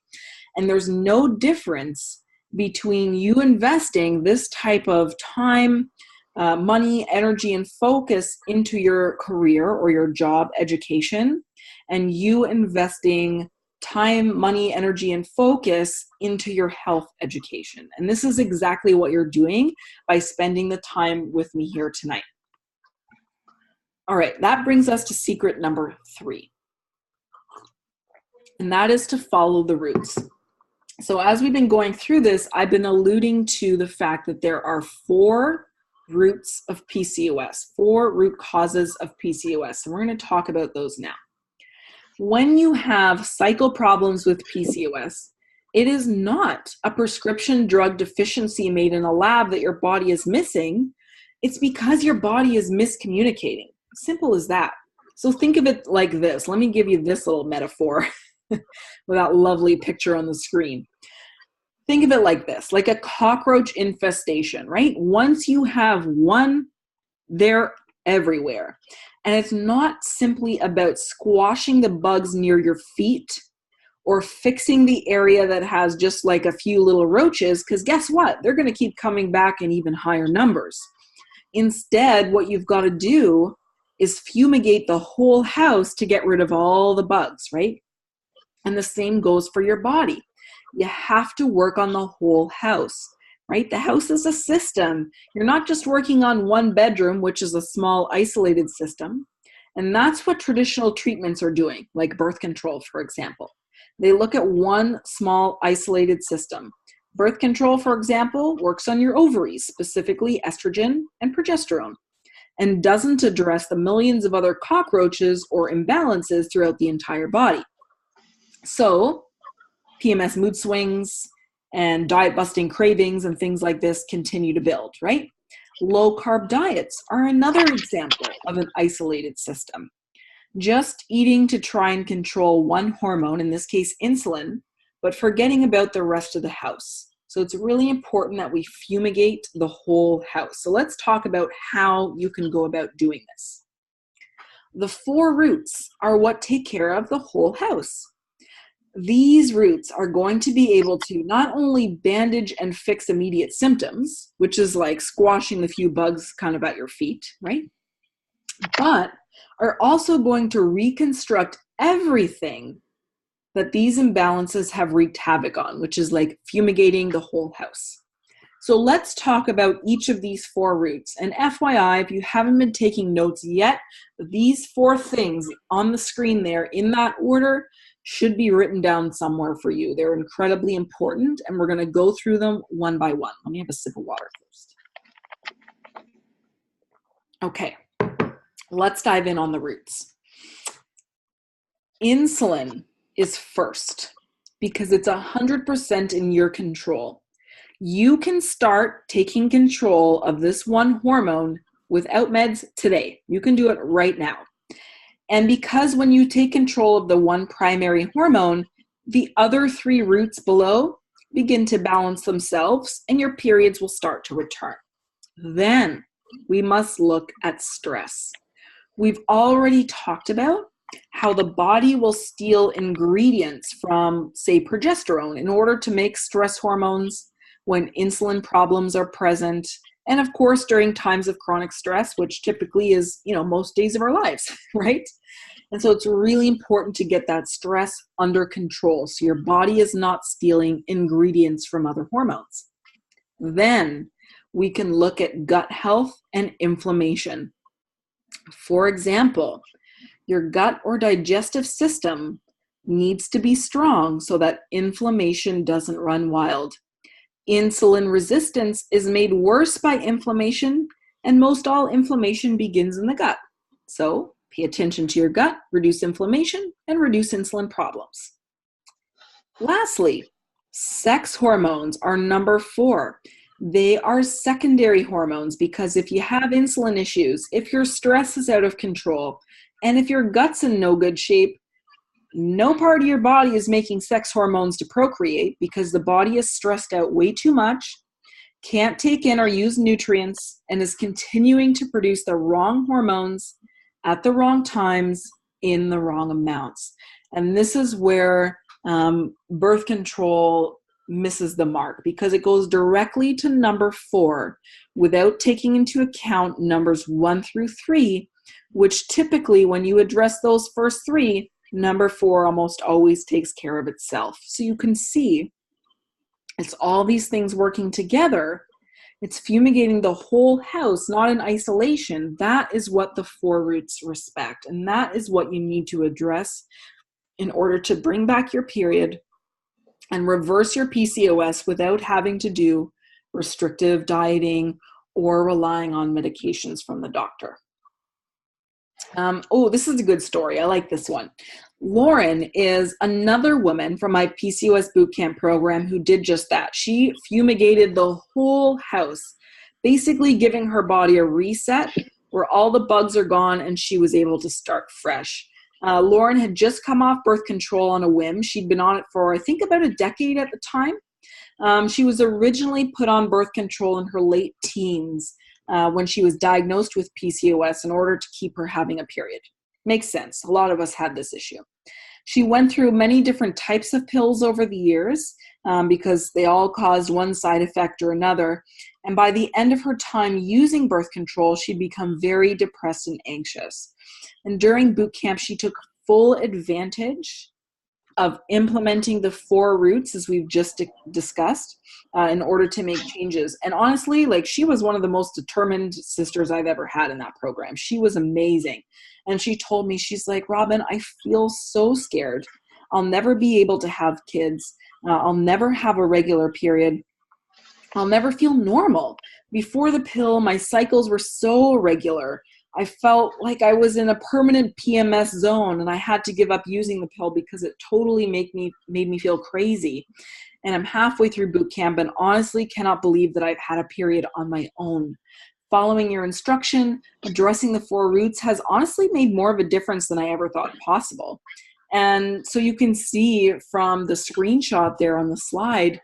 And there's no difference between you investing this type of time, money, energy, and focus into your career or your job education, and you investing time, money, energy, and focus into your health education. And this is exactly what you're doing by spending the time with me here tonight. All right, that brings us to secret number 3. And that is to follow the roots. So as we've been going through this, I've been alluding to the fact that there are 4 roots of PCOS, 4 root causes of PCOS. And we're going to talk about those now. When you have cycle problems with PCOS, it is not a prescription drug deficiency made in a lab that your body is missing. It's because your body is miscommunicating. Simple as that. So think of it like this. Let me give you this little metaphor with that lovely picture on the screen. Think of it like this, like a cockroach infestation, right? Once you have one, they're everywhere. And it's not simply about squashing the bugs near your feet or fixing the area that has just like a few little roaches, because guess what? They're going to keep coming back in even higher numbers. Instead, what you've got to do is fumigate the whole house to get rid of all the bugs, right? And the same goes for your body. You have to work on the whole house, right? The house is a system. You're not just working on one bedroom, which is a small isolated system. And that's what traditional treatments are doing, like birth control, for example. They look at one small isolated system. Birth control, for example, works on your ovaries, specifically estrogen and progesterone, and doesn't address the millions of other cockroaches or imbalances throughout the entire body. So PMS mood swings and diet-busting cravings and things like this continue to build, right? Low-carb diets are another example of an isolated system. Just eating to try and control one hormone, in this case insulin, but forgetting about the rest of the house. So it's really important that we fumigate the whole house. So let's talk about how you can go about doing this. The 4 roots are what take care of the whole house. These roots are going to be able to not only bandage and fix immediate symptoms, which is like squashing the few bugs kind of at your feet, right? But are also going to reconstruct everything that these imbalances have wreaked havoc on, which is like fumigating the whole house. So let's talk about each of these 4 roots. And FYI, if you haven't been taking notes yet, these 4 things on the screen there in that order should be written down somewhere for you. They're incredibly important, and we're going to go through them one by one. Let me have a sip of water first. Okay, let's dive in on the roots. Insulin is first because it's 100% in your control. You can start taking control of this one hormone without meds today. You can do it right now. And because when you take control of the one primary hormone, the other 3 roots below begin to balance themselves and your periods will start to return. Then we must look at stress. We've already talked about how the body will steal ingredients from, say, progesterone in order to make stress hormones when insulin problems are present. And of course, during times of chronic stress, which typically is, most days of our lives, right? And so it's really important to get that stress under control so your body is not stealing ingredients from other hormones. Then we can look at gut health and inflammation. For example, your gut or digestive system needs to be strong so that inflammation doesn't run wild. Insulin resistance is made worse by inflammation, and most all inflammation begins in the gut. So pay attention to your gut, reduce inflammation, and reduce insulin problems. Lastly, sex hormones are number 4. They are secondary hormones because if you have insulin issues, if your stress is out of control, and if your gut's in no good shape, no part of your body is making sex hormones to procreate because the body is stressed out way too much, can't take in or use nutrients, and is continuing to produce the wrong hormones at the wrong times in the wrong amounts. And this is where birth control misses the mark because it goes directly to number 4 without taking into account numbers 1 through 3, which typically when you address those first 3, number 4 almost always takes care of itself. So you can see it's all these things working together. It's fumigating the whole house, not in isolation. That is what the 4 roots respect. And that is what you need to address in order to bring back your period and reverse your PCOS without having to do restrictive dieting or relying on medications from the doctor. This is a good story. I like this one. Lauren is another woman from my PCOS bootcamp program who did just that. She fumigated the whole house, basically giving her body a reset where all the bugs are gone and she was able to start fresh. Lauren had just come off birth control on a whim. She'd been on it for, I think, about a decade at the time. She was originally put on birth control in her late teens when she was diagnosed with PCOS in order to keep her having a period. Makes sense. A lot of us had this issue. She went through many different types of pills over the years because they all caused one side effect or another. And by the end of her time using birth control, she'd become very depressed and anxious. And during boot camp, she took full advantage of implementing the 4 roots, as we've just discussed, in order to make changes. And honestly, she was one of the most determined sisters I've ever had in that program. She was amazing. And she told me, she's like, Robin, I feel so scared. I'll never be able to have kids. I'll never have a regular period. I'll never feel normal. Before the pill, my cycles were so irregular. I felt like I was in a permanent PMS zone and I had to give up using the pill because it totally made me feel crazy. And I'm halfway through boot camp and honestly cannot believe that I've had a period on my own. Following your instruction, addressing the 4 roots has honestly made more of a difference than I ever thought possible. And so you can see from the screenshot there on the slide,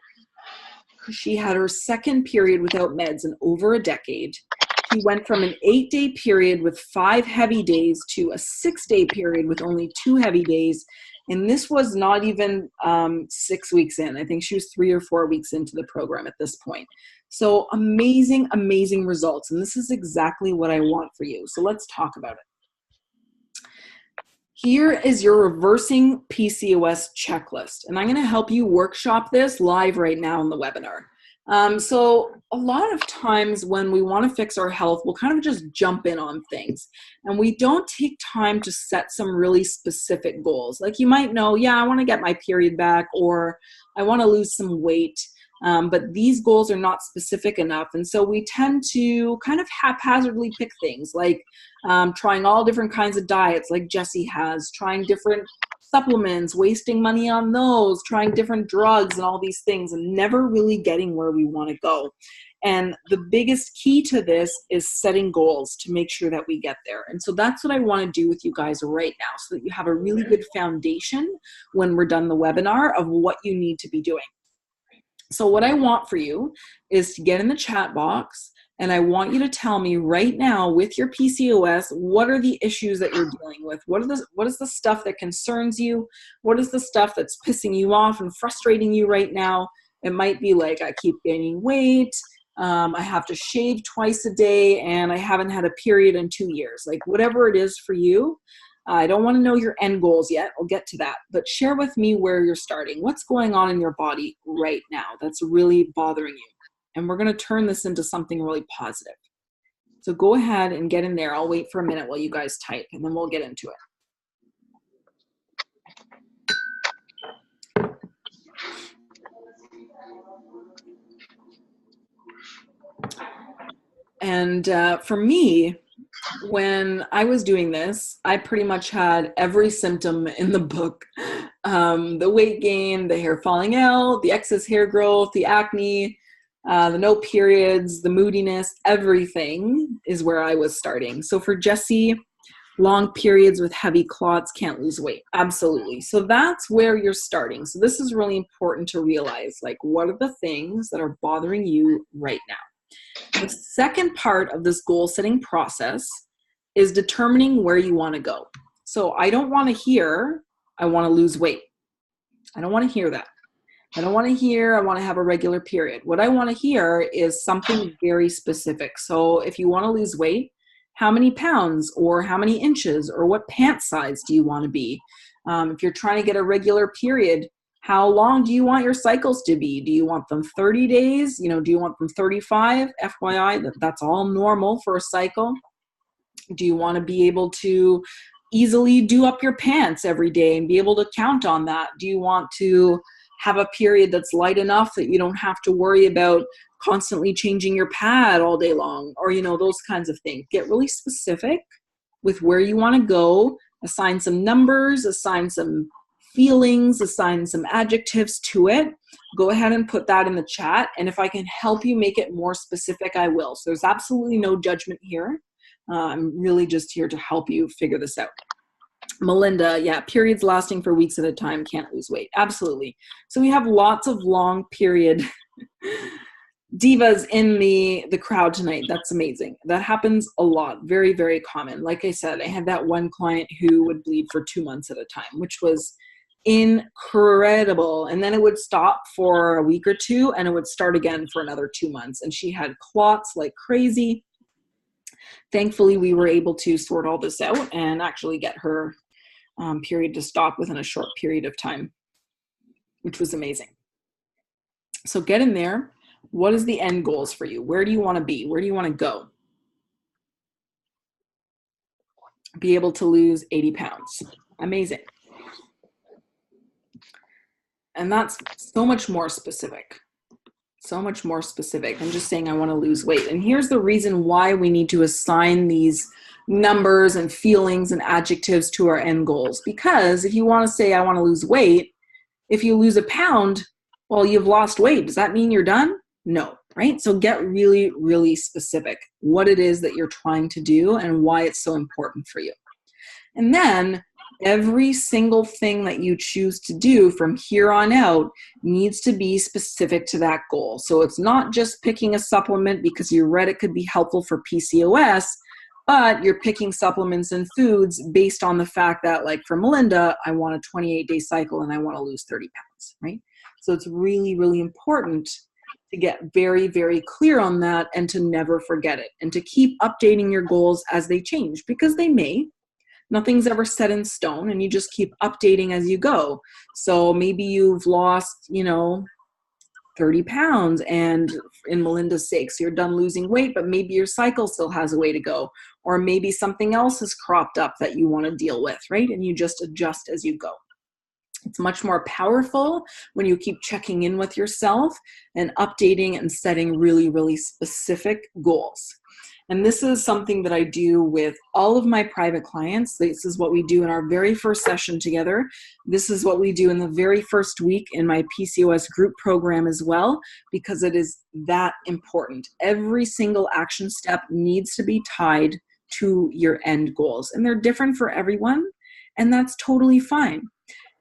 she had her second period without meds in over a decade. She went from an 8-day period with 5 heavy days to a 6-day period with only 2 heavy days. And this was not even 6 weeks in. I think she was 3 or 4 weeks into the program at this point. So amazing, amazing results. And this is exactly what I want for you. So let's talk about it. Here is your reversing PCOS checklist. And I'm going to help you workshop this live right now in the webinar. So a lot of times when we want to fix our health, we'll kind of just jump in on things and we don't take time to set some really specific goals. Like you might know, I want to get my period back or I want to lose some weight. But these goals are not specific enough. And so we tend to kind of haphazardly pick things like trying all different kinds of diets like Jessie has, trying different supplements, wasting money on those, trying different drugs and all these things and never really getting where we want to go. And the biggest key to this is setting goals to make sure that we get there. And so that's what I want to do with you guys right now so that you have a really good foundation when we're done the webinar of what you need to be doing. So what I want for you is to get in the chat box And I want you to tell me right now with your PCOS, what are the issues that you're dealing with? What is the stuff that concerns you? What is the stuff that's pissing you off and frustrating you right now? It might be like, I keep gaining weight, I have to shave twice a day, and I haven't had a period in 2 years. Like whatever it is for you. I don't want to know your end goals yet. I'll get to that. But share with me where you're starting. What's going on in your body right now that's really bothering you? And we're going to turn this into something really positive. So go ahead and get in there. I'll wait for a minute while you guys type, and then we'll get into it. And for me, when I was doing this, I pretty much had every symptom in the book. The weight gain, the hair falling out, the excess hair growth, the acne, the no periods, the moodiness, everything is where I was starting. So for Jessie, long periods with heavy clots, can't lose weight. Absolutely. So that's where you're starting. So this is really important to realize, like, what are the things that are bothering you right now? The second part of this goal setting process is determining where you want to go. So I don't want to hear, I want to lose weight. I don't want to hear that. I don't want to hear, I want to have a regular period. What I want to hear is something very specific. So if you want to lose weight, how many pounds or how many inches or what pant size do you want to be? If you're trying to get a regular period, how long do you want your cycles to be? Do you want them 30 days? Do you want them 35? FYI, that's all normal for a cycle. Do you want to be able to easily do up your pants every day and be able to count on that? Do you want to have a period that's light enough that you don't have to worry about constantly changing your pad all day long, or, those kinds of things? Get really specific with where you want to go, assign some numbers, assign some feelings, assign some adjectives to it. Go ahead and put that in the chat. And if I can help you make it more specific, I will. So there's absolutely no judgment here. I'm really just here to help you figure this out. Melinda, yeah, periods lasting for weeks at a time, can't lose weight. Absolutely. So we have lots of long period divas in the crowd tonight. That's amazing. That happens a lot. Very, very common. Like I said, I had that one client who would bleed for 2 months at a time, which was incredible. And then it would stop for a week or two, and it would start again for another 2 months. And she had clots like crazy. Thankfully, we were able to sort all this out and actually get her period to stop within a short period of time, which was amazing. So get in there. What is the end goals for you? Where do you want to be? Where do you want to go? Be able to lose 80 pounds. Amazing. And that's so much more specific. So much more specific. I'm just saying I want to lose weight. And here's the reason why we need to assign these numbers and feelings and adjectives to our end goals. Because if you want to say I want to lose weight, if you lose a pound, well, you've lost weight. Does that mean you're done? No, right? So get really, really specific what it is that you're trying to do and why it's so important for you. And then every single thing that you choose to do from here on out needs to be specific to that goal. So it's not just picking a supplement because you read it could be helpful for PCOS, but you're picking supplements and foods based on the fact that, like for Melinda, I want a 28-day cycle and I want to lose 30 pounds, right? So it's really, really important to get very, very clear on that and to never forget it and to keep updating your goals as they change, because they may. Nothing's ever set in stone, and you just keep updating as you go. So maybe you've lost, 30 pounds, and in Melinda's sake, so you're done losing weight, but maybe your cycle still has a way to go. Or maybe something else has cropped up that you want to deal with, right? And you just adjust as you go. It's much more powerful when you keep checking in with yourself and updating and setting really, really specific goals. And this is something that I do with all of my private clients. This is what we do in our very first session together. This is what we do in the very first week in my PCOS group program as well, because it is that important. Every single action step needs to be tied to your end goals. And they're different for everyone, and that's totally fine.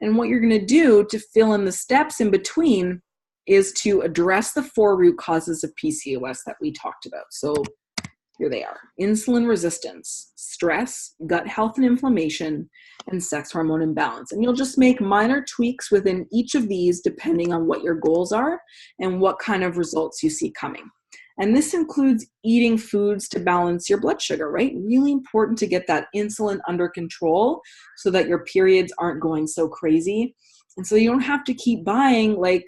And what you're going to do to fill in the steps in between is to address the 4 root causes of PCOS that we talked about. So here they are: insulin resistance, stress, gut health and inflammation, and sex hormone imbalance. And you'll just make minor tweaks within each of these depending on what your goals are and what kind of results you see coming. And this includes eating foods to balance your blood sugar, right? Really important to get that insulin under control so that your periods aren't going so crazy. And so you don't have to keep buying like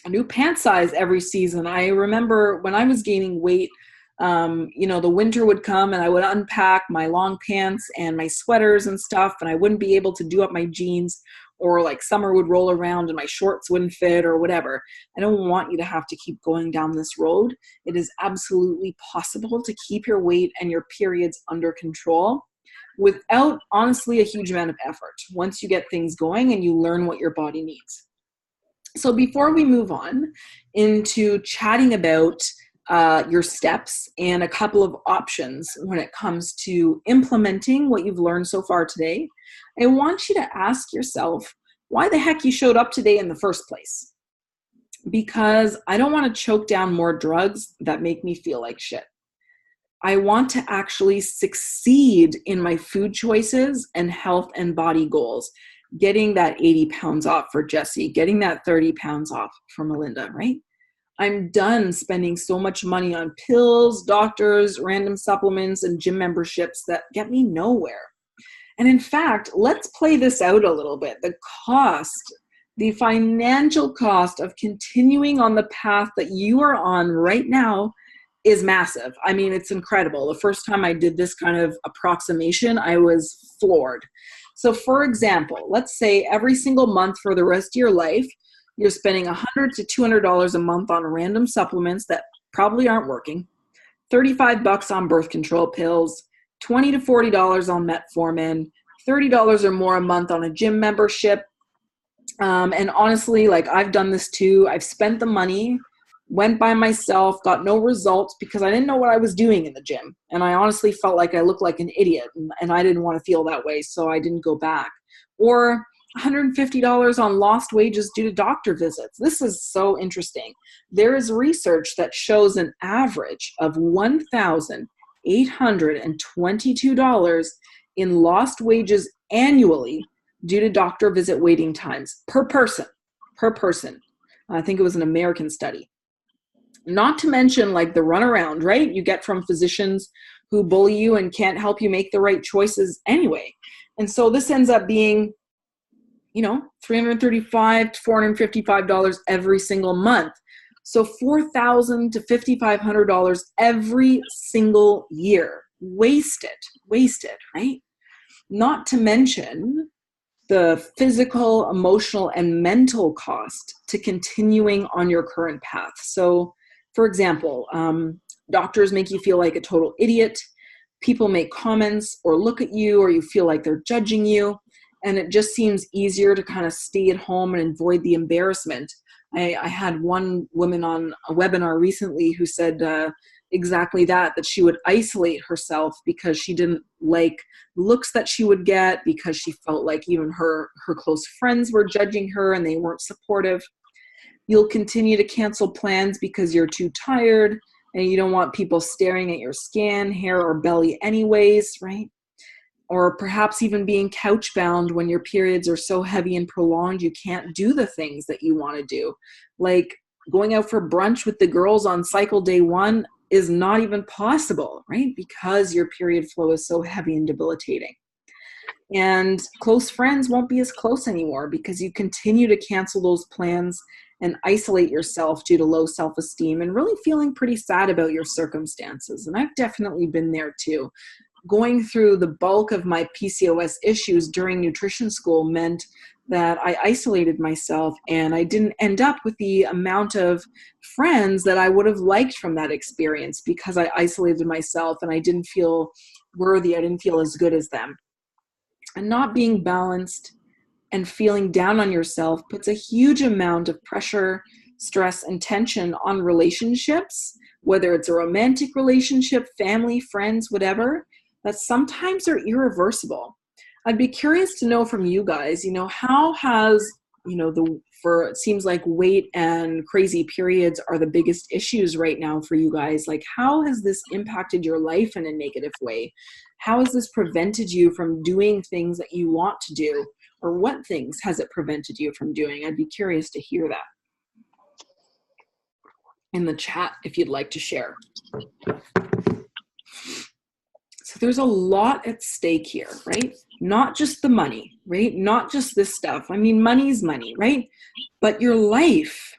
a new pant size every season. I remember when I was gaining weight, the winter would come and I would unpack my long pants and my sweaters and stuff, and I wouldn't be able to do up my jeans, or like summer would roll around and my shorts wouldn't fit or whatever. I don't want you to have to keep going down this road. It is absolutely possible to keep your weight and your periods under control without, honestly, a huge amount of effort once you get things going and you learn what your body needs. So before we move on into chatting about your steps and a couple of options when it comes to implementing what you've learned so far today, I want you to ask yourself why the heck you showed up today in the first place. Because I don't want to choke down more drugs that make me feel like shit. I want to actually succeed in my food choices and health and body goals. Getting that 80 pounds off for Jesse, getting that 30 pounds off for Melinda, right? I'm done spending so much money on pills, doctors, random supplements, and gym memberships that get me nowhere. And in fact, let's play this out a little bit. The financial cost of continuing on the path that you are on right now is massive. I mean, it's incredible. The first time I did this kind of approximation, I was floored. So for example, let's say every single month for the rest of your life, you're spending $100 to $200 a month on random supplements that probably aren't working, $35 on birth control pills, $20 to $40 on metformin, $30 or more a month on a gym membership. And honestly, like I've done this too. I've spent the money, went by myself, got no results because I didn't know what I was doing in the gym. And I honestly felt like I looked like an idiot and I didn't want to feel that way. So I didn't go back. Or $150 on lost wages due to doctor visits. This is so interesting. There is research that shows an average of $1,822 in lost wages annually due to doctor visit waiting times per person. I think it was an American study. Not to mention like the runaround, right? You get from physicians who bully you and can't help you make the right choices anyway. And so this ends up being $335 to $455 every single month. So $4,000 to $5,500 every single year. Wasted, right? Not to mention the physical, emotional, and mental cost to continuing on your current path. So, for example, doctors make you feel like a total idiot. People make comments or look at you, or you feel like they're judging you. And it just seems easier to kind of stay at home and avoid the embarrassment. I had one woman on a webinar recently who said exactly that she would isolate herself because she didn't like looks that she would get, because she felt like even her close friends were judging her and they weren't supportive. You'll continue to cancel plans because you're too tired and you don't want people staring at your skin, hair, or belly anyways, right? Or perhaps even being couch bound when your periods are so heavy and prolonged you can't do the things that you want to do. Like going out for brunch with the girls on cycle day 1 is not even possible, right? Because your period flow is so heavy and debilitating. And close friends won't be as close anymore because you continue to cancel those plans and isolate yourself due to low self-esteem and really feeling pretty sad about your circumstances. And I've definitely been there too. Going through the bulk of my PCOS issues during nutrition school meant that I isolated myself and I didn't end up with the amount of friends that I would have liked from that experience because I isolated myself and I didn't feel worthy. I didn't feel as good as them. And not being balanced and feeling down on yourself puts a huge amount of pressure, stress, and tension on relationships, whether it's a romantic relationship, family, friends, whatever, that sometimes are irreversible. I'd be curious to know from you guys, how has, the for, it seems like weight and crazy periods are the biggest issues right now for you guys. Like, how has this impacted your life in a negative way? How has this prevented you from doing things that you want to do? Or what things has it prevented you from doing? I'd be curious to hear that in the chat if you'd like to share. So there's a lot at stake here, right? Not just the money, right? Not just this stuff. I mean, money's money, right? But your life,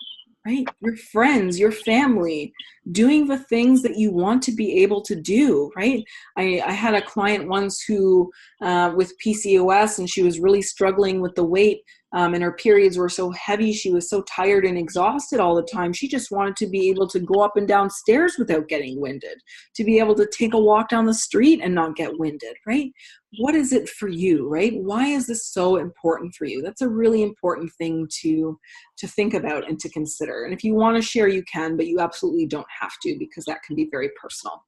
right? Your friends, your family, doing the things that you want to be able to do, right? I had a client once who, with PCOS, and she was really struggling with the weight, and her periods were so heavy. She was so tired and exhausted all the time. She just wanted to be able to go up and down stairs without getting winded, to be able to take a walk down the street and not get winded, right? What is it for you, right? Why is this so important for you? That's a really important thing to think about and to consider. And if you want to share, you can, but you absolutely don't have to, because that can be very personal.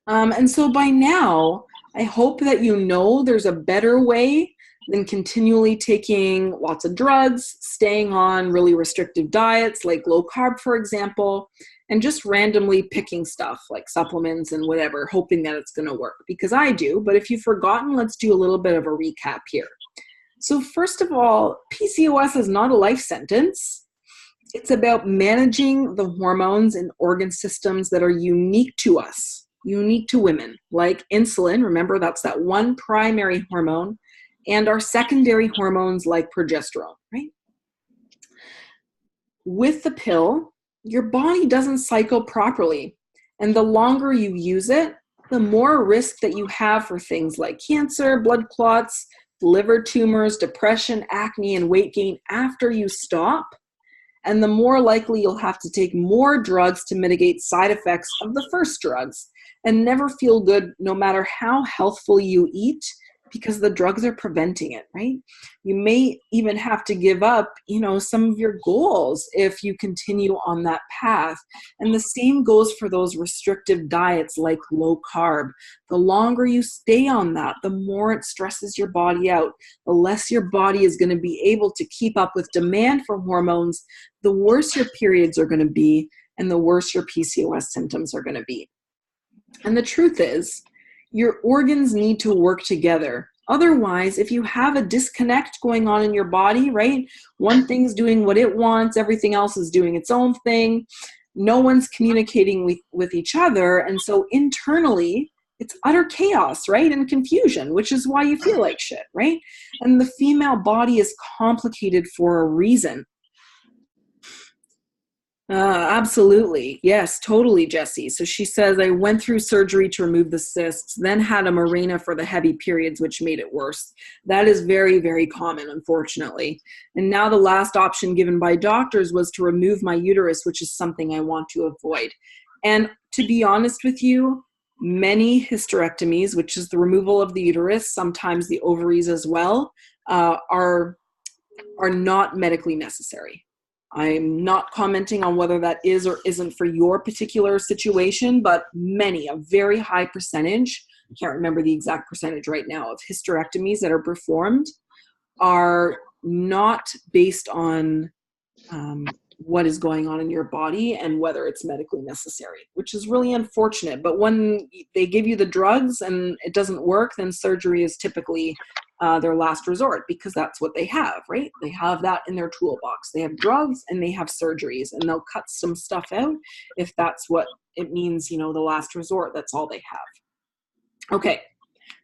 And so by now, I hope that you know there's a better way than continually taking lots of drugs, staying on really restrictive diets like low carb, for example, and just randomly picking stuff like supplements and whatever, hoping that it's going to work, because I do. But if you've forgotten, let's do a little bit of a recap here. So first of all, PCOS is not a life sentence. It's about managing the hormones and organ systems that are unique to us, unique to women, like insulin. Remember, that's that one primary hormone, and our secondary hormones like progesterone, right? With the pill, your body doesn't cycle properly. And the longer you use it, the more risk that you have for things like cancer, blood clots, liver tumors, depression, acne, and weight gain after you stop. And the more likely you'll have to take more drugs to mitigate side effects of the first drugs, and never feel good no matter how healthful you eat, because the drugs are preventing it, right? You may even have to give up, some of your goals if you continue on that path. And the same goes for those restrictive diets like low carb. The longer you stay on that, the more it stresses your body out. The less your body is going to be able to keep up with demand for hormones, the worse your periods are going to be, and the worse your PCOS symptoms are going to be. And the truth is, your organs need to work together. Otherwise, if you have a disconnect going on in your body, right? One thing's doing what it wants, everything else is doing its own thing. No one's communicating with each other. And so internally, it's utter chaos, right? And confusion, which is why you feel like shit, right? And the female body is complicated for a reason. Absolutely. Yes, totally, Jessie. So she says, I went through surgery to remove the cysts, then had a Mirena for the heavy periods, which made it worse. That is very, very common, unfortunately. And now the last option given by doctors was to remove my uterus, which is something I want to avoid. And to be honest with you, many hysterectomies, which is the removal of the uterus, sometimes the ovaries as well, are not medically necessary. I'm not commenting on whether that is or isn't for your particular situation, but a very high percentage, I can't remember the exact percentage right now, of hysterectomies that are performed are not based on what is going on in your body and whether it's medically necessary, which is really unfortunate. But when they give you the drugs and it doesn't work, then surgery is typically their last resort, because that's what they have, right? They have that in their toolbox. They have drugs and they have surgeries, and they'll cut some stuff out if that's what it means, the last resort. That's all they have. Okay,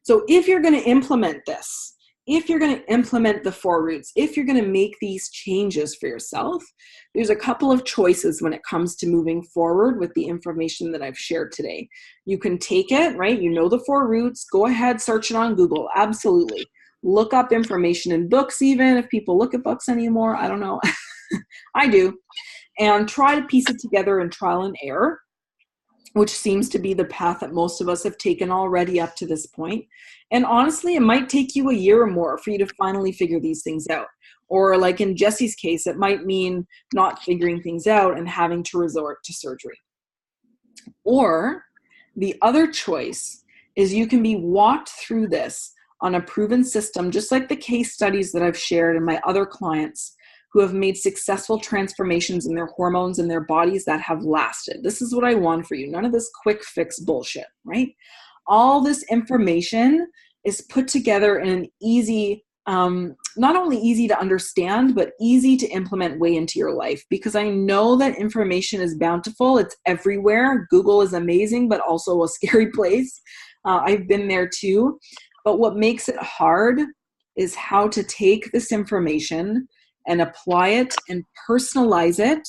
so if you're going to implement this, if you're going to implement the 4 roots, if you're going to make these changes for yourself, there's a couple of choices when it comes to moving forward with the information that I've shared today. You can take it, right? The 4 roots, go ahead, search it on Google. Absolutely. Look up information in books, even if people look at books anymore. I don't know. I do. And try to piece it together in trial and error, which seems to be the path that most of us have taken already up to this point. And honestly, it might take you a year or more for you to finally figure these things out. Or like in Jessie's case, it might mean not figuring things out and having to resort to surgery. Or the other choice is you can be walked through this on a proven system, just like the case studies that I've shared in my other clients, who have made successful transformations in their hormones and their bodies that have lasted. This is what I want for you. None of this quick fix bullshit, right? All this information is put together in an easy, not only easy to understand, but easy to implement way into your life, because I know that information is bountiful. It's everywhere. Google is amazing, but also a scary place. I've been there too. But what makes it hard is how to take this information and apply it and personalize it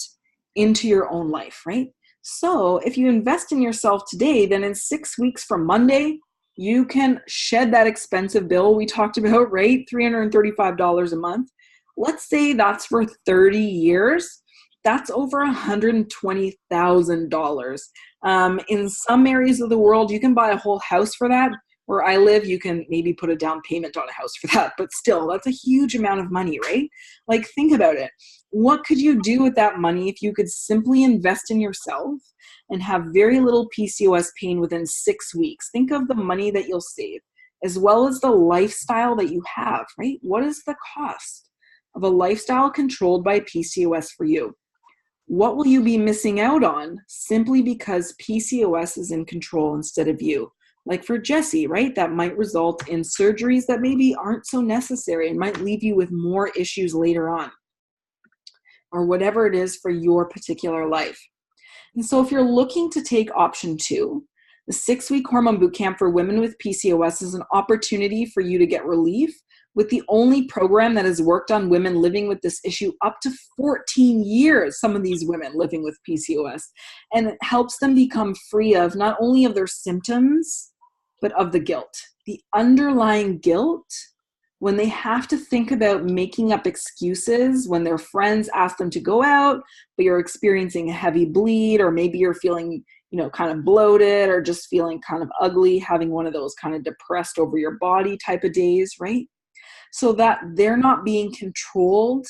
into your own life, right? So if you invest in yourself today, then in 6 weeks from Monday, you can shed that expensive bill we talked about, right? $335 a month. Let's say that's for 30 years. That's over $120,000. In some areas of the world, you can buy a whole house for that. Where I live, you can maybe put a down payment on a house for that, but still, that's a huge amount of money, right? Like, think about it. What could you do with that money if you could simply invest in yourself and have very little PCOS pain within 6 weeks? Think of the money that you'll save, as well as the lifestyle that you have, right? What is the cost of a lifestyle controlled by PCOS for you? What will you be missing out on simply because PCOS is in control instead of you? Like for Jessie, right? That might result in surgeries that maybe aren't so necessary and might leave you with more issues later on, or whatever it is for your particular life. And so if you're looking to take option 2, the 6-week hormone bootcamp for women with PCOS is an opportunity for you to get relief with the only program that has worked on women living with this issue up to 14 years, some of these women living with PCOS, and it helps them become free of not only of their symptoms, but of the guilt. The underlying guilt when they have to think about making up excuses when their friends ask them to go out, but you're experiencing a heavy bleed, or maybe you're feeling, kind of bloated, or just feeling kind of ugly, having one of those kind of depressed over your body type of days, right? So that they're not being controlled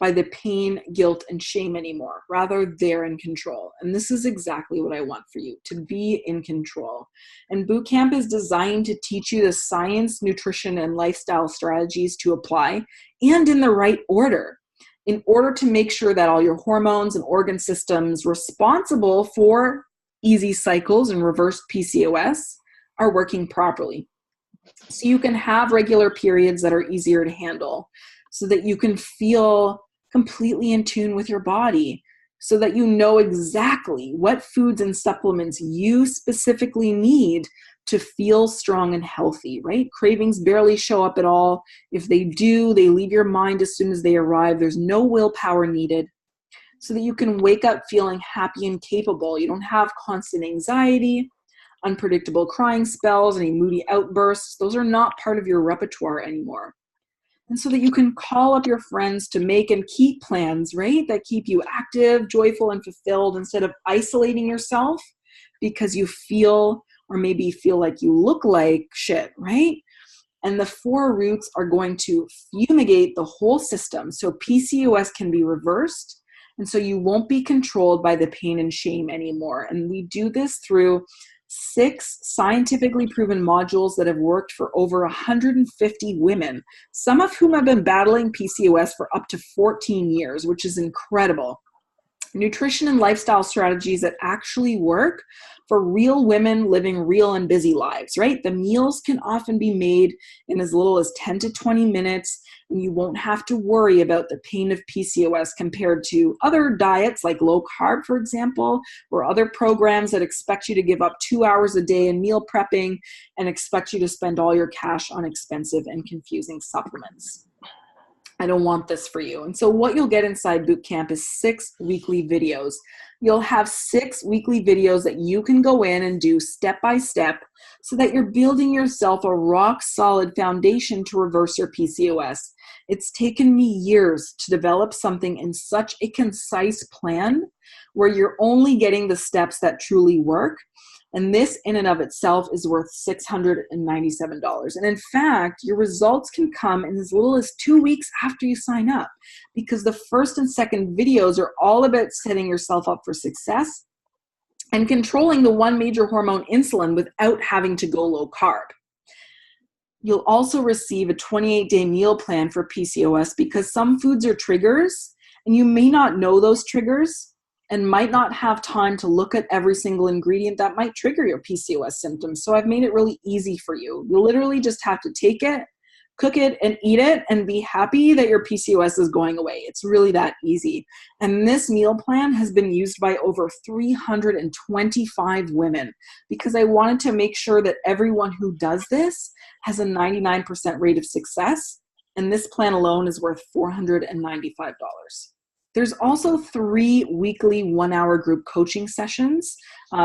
by the pain, guilt, and shame anymore. Rather, they're in control. And this is exactly what I want for you, to be in control. And bootcamp is designed to teach you the science, nutrition, and lifestyle strategies to apply, and in the right order, in order to make sure that all your hormones and organ systems responsible for easy cycles and reversed PCOS are working properly. So you can have regular periods that are easier to handle, so that you can feel completely in tune with your body, so that you know exactly what foods and supplements you specifically need to feel strong and healthy, right? Cravings barely show up at all. If they do, they leave your mind as soon as they arrive. There's no willpower needed, so that you can wake up feeling happy and capable. You don't have constant anxiety, unpredictable crying spells, any moody outbursts. Those are not part of your repertoire anymore. And so that you can call up your friends to make and keep plans, right, that keep you active, joyful, and fulfilled, instead of isolating yourself because you feel, or maybe feel like you look like shit, right? And the 4 roots are going to fumigate the whole system so PCOS can be reversed, and so you won't be controlled by the pain and shame anymore. And we do this through 6 scientifically proven modules that have worked for over 150 women, some of whom have been battling PCOS for up to 14 years, which is incredible. Nutrition and lifestyle strategies that actually work for real women living real and busy lives, right? The meals can often be made in as little as 10 to 20 minutes, and you won't have to worry about the pain of PCOS compared to other diets like low carb, for example, or other programs that expect you to give up 2 hours a day in meal prepping and expect you to spend all your cash on expensive and confusing supplements. I don't want this for you. And so what you'll get inside Bootcamp is 6 weekly videos. You'll have 6 weekly videos that you can go in and do step by step, so that you're building yourself a rock solid foundation to reverse your PCOS. It's taken me years to develop something in such a concise plan where you're only getting the steps that truly work. And this in and of itself is worth $697. And in fact, your results can come in as little as 2 weeks after you sign up, because the first and second videos are all about setting yourself up for success and controlling the one major hormone, insulin, without having to go low carb. You'll also receive a 28-day meal plan for PCOS because some foods are triggers and you may not know those triggers and might not have time to look at every single ingredient that might trigger your PCOS symptoms. So I've made it really easy for you. You literally just have to take it, cook it, and eat it, and be happy that your PCOS is going away. It's really that easy. And this meal plan has been used by over 325 women because I wanted to make sure that everyone who does this has a 99% rate of success. And this plan alone is worth $495. There's also 3 weekly 1-hour group coaching sessions.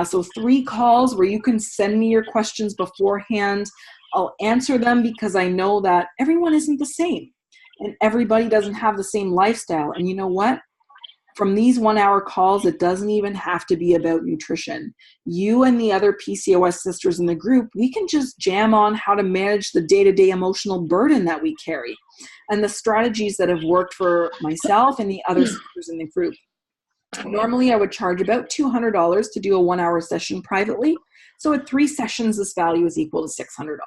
So 3 calls where you can send me your questions beforehand. I'll answer them because I know that everyone isn't the same and everybody doesn't have the same lifestyle. And you know what? From these 1-hour calls, it doesn't even have to be about nutrition. You and the other PCOS sisters in the group, we can just jam on how to manage the day-to-day emotional burden that we carry and the strategies that have worked for myself and the other sisters in the group. Normally, I would charge about $200 to do a 1-hour session privately. So at 3 sessions, this value is equal to $600.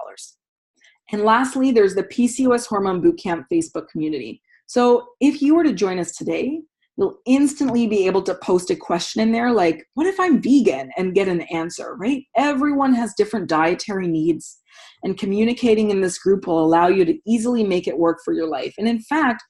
And lastly, there's the PCOS Hormone Bootcamp Facebook community. So if you were to join us today, you'll instantly be able to post a question in there like, what if I'm vegan, and get an answer, right? Everyone has different dietary needs, and communicating in this group will allow you to easily make it work for your life. And in fact,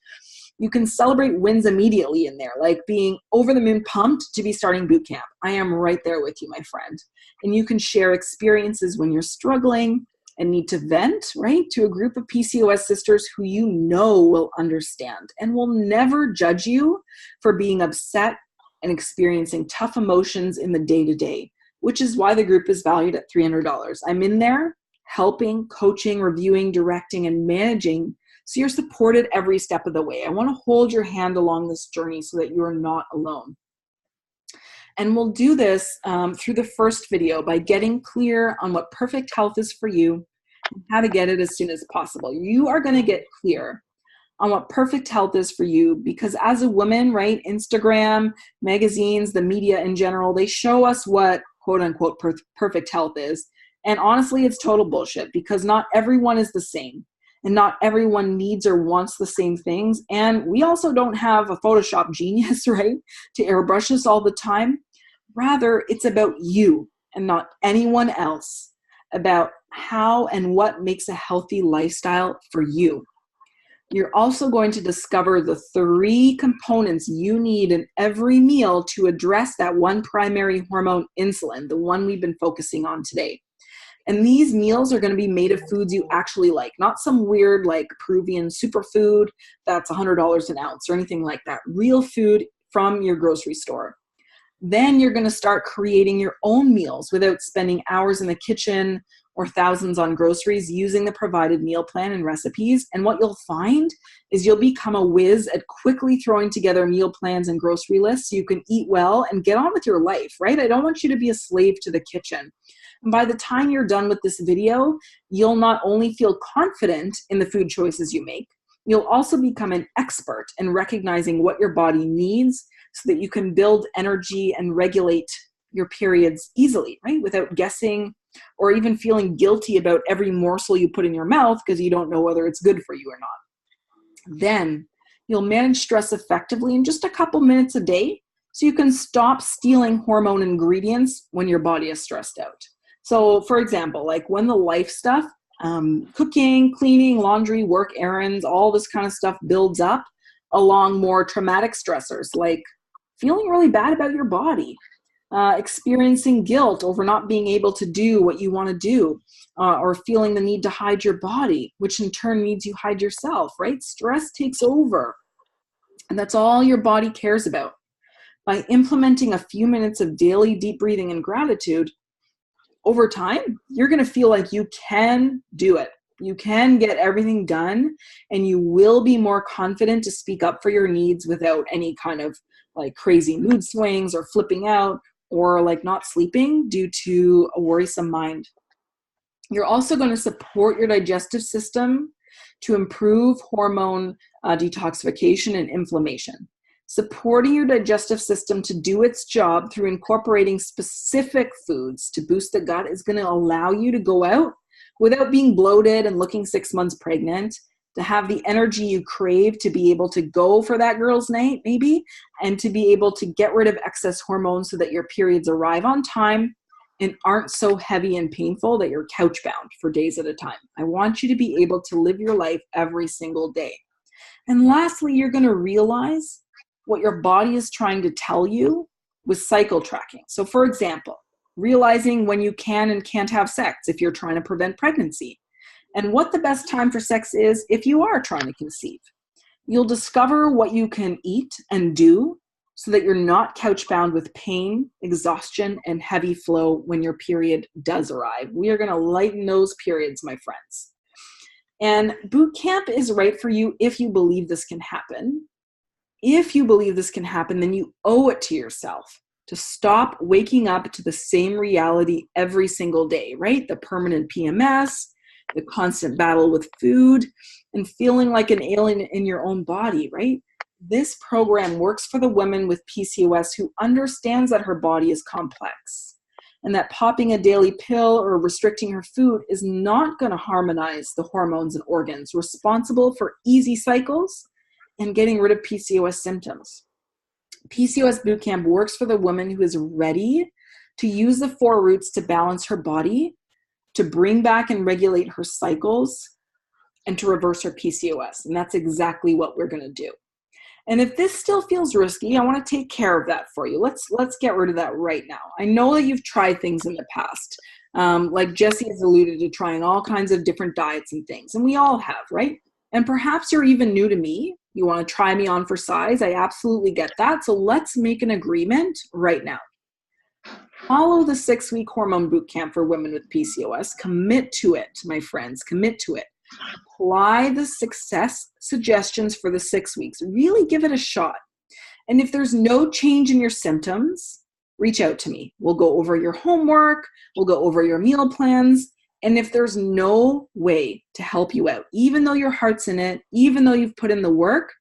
you can celebrate wins immediately in there, like being over the moon pumped to be starting boot camp. I am right there with you, my friend. And you can share experiences when you're struggling and need to vent, right, to a group of PCOS sisters who you know will understand and will never judge you for being upset and experiencing tough emotions in the day-to-day, which is why the group is valued at $300. I'm in there helping, coaching, reviewing, directing, and managing, so you're supported every step of the way. I want to hold your hand along this journey so that you're not alone. And we'll do this through the first video by getting clear on what perfect health is for you and how to get it as soon as possible. You are going to get clear on what perfect health is for you because as a woman, right, Instagram, magazines, the media in general, they show us what quote unquote perfect health is. And honestly, it's total bullshit because not everyone is the same. And not everyone needs or wants the same things. And we also don't have a Photoshop genius, right, to airbrush us all the time. Rather, it's about you and not anyone else, about how and what makes a healthy lifestyle for you. You're also going to discover the 3 components you need in every meal to address that one primary hormone, insulin, the one we've been focusing on today. And these meals are going to be made of foods you actually like, not some weird like Peruvian superfood that's $100 an ounce or anything like that. Real food from your grocery store. Then you're going to start creating your own meals without spending hours in the kitchen or thousands on groceries, using the provided meal plan and recipes. And what you'll find is you'll become a whiz at quickly throwing together meal plans and grocery lists so you can eat well and get on with your life, right? I don't want you to be a slave to the kitchen. And by the time you're done with this video, you'll not only feel confident in the food choices you make, you'll also become an expert in recognizing what your body needs so that you can build energy and regulate your periods easily, right? Without guessing or even feeling guilty about every morsel you put in your mouth because you don't know whether it's good for you or not. Then you'll manage stress effectively in just a couple minutes a day so you can stop stealing hormone ingredients when your body is stressed out. So for example, like when the life stuff, cooking, cleaning, laundry, work errands, all this kind of stuff builds up along more traumatic stressors like feeling really bad about your body, experiencing guilt over not being able to do what you want to do, or feeling the need to hide your body, which in turn means you hide yourself, right? Stress takes over, and that's all your body cares about. By implementing a few minutes of daily deep breathing and gratitude, over time, you're going to feel like you can do it. You can get everything done, and you will be more confident to speak up for your needs without any kind of like crazy mood swings or flipping out or like not sleeping due to a worrisome mind. You're also going to support your digestive system to improve hormone detoxification and inflammation. Supporting your digestive system to do its job through incorporating specific foods to boost the gut is going to allow you to go out without being bloated and looking 6 months pregnant, to have the energy you crave to be able to go for that girls' night maybe, and to be able to get rid of excess hormones so that your periods arrive on time and aren't so heavy and painful that you're couch bound for days at a time. I want you to be able to live your life every single day. And lastly, you're going to realize what your body is trying to tell you with cycle tracking. So for example, realizing when you can and can't have sex if you're trying to prevent pregnancy, and what the best time for sex is if you are trying to conceive. You'll discover what you can eat and do so that you're not couch bound with pain, exhaustion, and heavy flow when your period does arrive. We are going to lighten those periods, my friends. And boot camp is right for you if you believe this can happen. If you believe this can happen, then you owe it to yourself to stop waking up to the same reality every single day, right? The permanent PMS, the constant battle with food, and feeling like an alien in your own body, right? This program works for the woman with PCOS who understands that her body is complex and that popping a daily pill or restricting her food is not going to harmonize the hormones and organs responsible for easy cycles and getting rid of PCOS symptoms. PCOS Bootcamp works for the woman who is ready to use the 4 roots to balance her body, to bring back and regulate her cycles, and to reverse her PCOS. And that's exactly what we're going to do. And if this still feels risky, I want to take care of that for you. Let's get rid of that right now. I know that you've tried things in the past. Like Jessie has alluded to trying all kinds of different diets and things. And we all have, right? And perhaps you're even new to me. You want to try me on for size. I absolutely get that. So let's make an agreement right now. Follow the 6-week hormone boot camp for women with PCOS. Commit to it, my friends. Commit to it. Apply the success suggestions for the 6 weeks. Really give it a shot. And if there's no change in your symptoms, reach out to me. We'll go over your homework. We'll go over your meal plans. And if there's no way to help you out, even though your heart's in it, even though you've put in the work,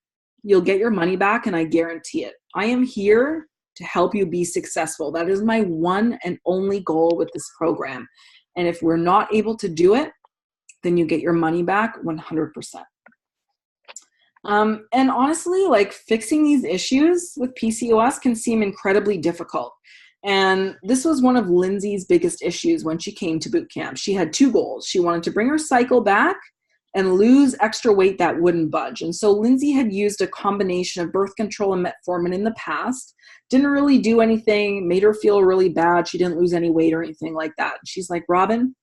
you'll get your money back, and I guarantee it. I am here to help you be successful. That is my one and only goal with this program. And if we're not able to do it, then you get your money back 100%. And honestly, like fixing these issues with PCOS can seem incredibly difficult. And this was one of Lindsay's biggest issues when she came to boot camp. She had 2 goals. She wanted to bring her cycle back and lose extra weight that wouldn't budge. And so Lindsay had used a combination of birth control and metformin in the past. Didn't really do anything, made her feel really bad. She didn't lose any weight or anything like that. She's like, Robin,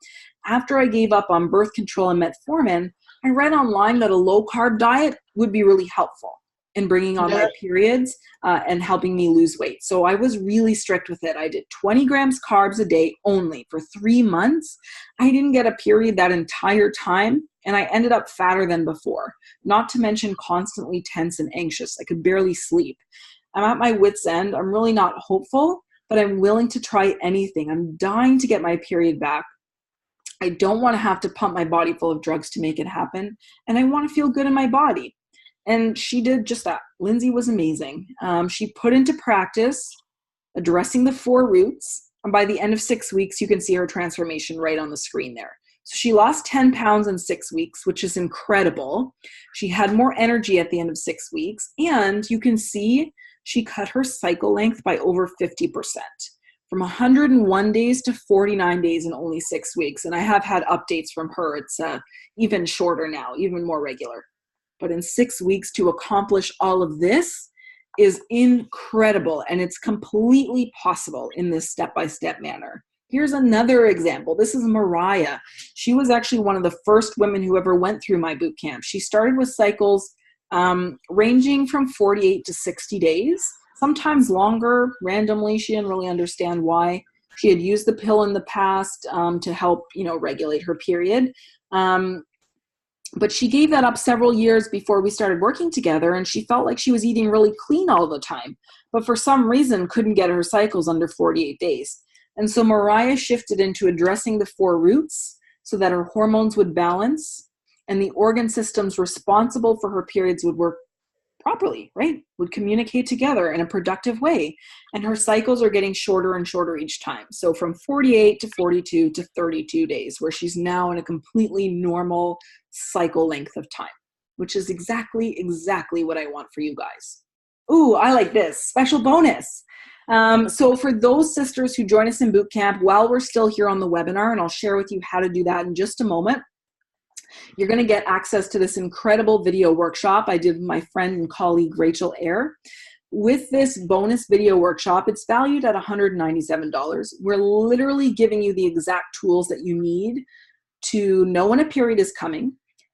after I gave up on birth control and metformin, I read online that a low-carb diet would be really helpful in bringing on my periods and helping me lose weight. So I was really strict with it. I did 20 grams carbs a day only for 3 months. I didn't get a period that entire time, and I ended up fatter than before, not to mention constantly tense and anxious. I could barely sleep. I'm at my wit's end. I'm really not hopeful, but I'm willing to try anything. I'm dying to get my period back. I don't want to have to pump my body full of drugs to make it happen. And I want to feel good in my body. And she did just that. Lindsay was amazing. She put into practice addressing the 4 roots. And by the end of 6 weeks, you can see her transformation right on the screen there. So she lost 10 pounds in 6 weeks, which is incredible. She had more energy at the end of 6 weeks. And you can see she cut her cycle length by over 50%. From 101 days to 49 days in only 6 weeks. And I have had updates from her. It's even shorter now, even more regular. But in 6 weeks to accomplish all of this is incredible. And it's completely possible in this step-by-step manner. Here's another example. This is Mariah. She was actually one of the first women who ever went through my boot camp. She started with cycles ranging from 48 to 60 days. Sometimes longer, randomly. She didn't really understand why. She had used the pill in the past to help, regulate her period. But she gave that up several years before we started working together, and she felt like she was eating really clean all the time, but for some reason couldn't get her cycles under 48 days. And so Mariah shifted into addressing the 4 roots so that her hormones would balance and the organ systems responsible for her periods would work properly, right? Would communicate together in a productive way. And her cycles are getting shorter and shorter each time. So from 48 to 42 to 32 days, where she's now in a completely normal cycle length of time, which is exactly what I want for you guys. Ooh, I like this. Special bonus. So for those sisters who join us in boot camp while we're still here on the webinar, and I'll share with you how to do that in just a moment, you're going to get access to this incredible video workshop I did with my friend and colleague, Rachel Eyre. With this bonus video workshop, it's valued at $197. We're literally giving you the exact tools that you need to know when a period is coming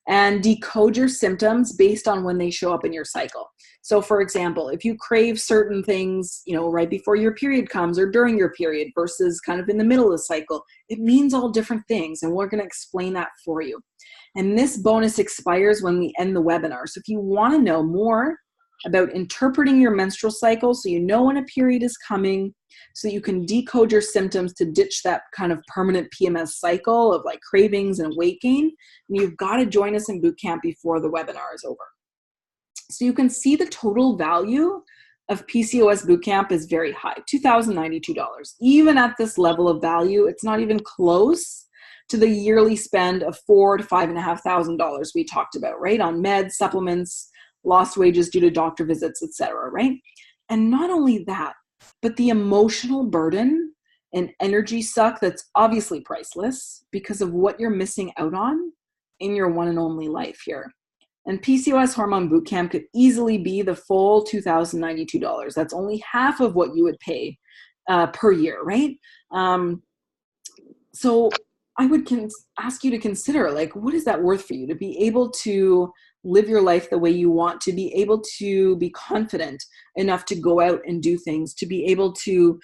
and decode your symptoms based on when they show up in your cycle. So for example, if you crave certain things, right before your period comes or during your period versus kind of in the middle of the cycle, it means all different things, and we're going to explain that for you. And this bonus expires when we end the webinar. So if you want to know more about interpreting your menstrual cycle so you know when a period is coming, so you can decode your symptoms to ditch that kind of permanent PMS cycle of like cravings and weight gain, you've got to join us in boot camp before the webinar is over. So you can see the total value of PCOS bootcamp is very high, $2,092. Even at this level of value, it's not even close to the yearly spend of $4,000 to $5,500 we talked about, right? On meds, supplements, lost wages due to doctor visits, etc., right? And not only that, but the emotional burden and energy suck that's obviously priceless because of what you're missing out on in your one and only life here. And PCOS Hormone Bootcamp could easily be the full $2,092. That's only half of what you would pay per year, right? So I would ask you to consider, like, what is that worth for you to be able to live your life the way you want, to be able to be confident enough to go out and do things, to be able to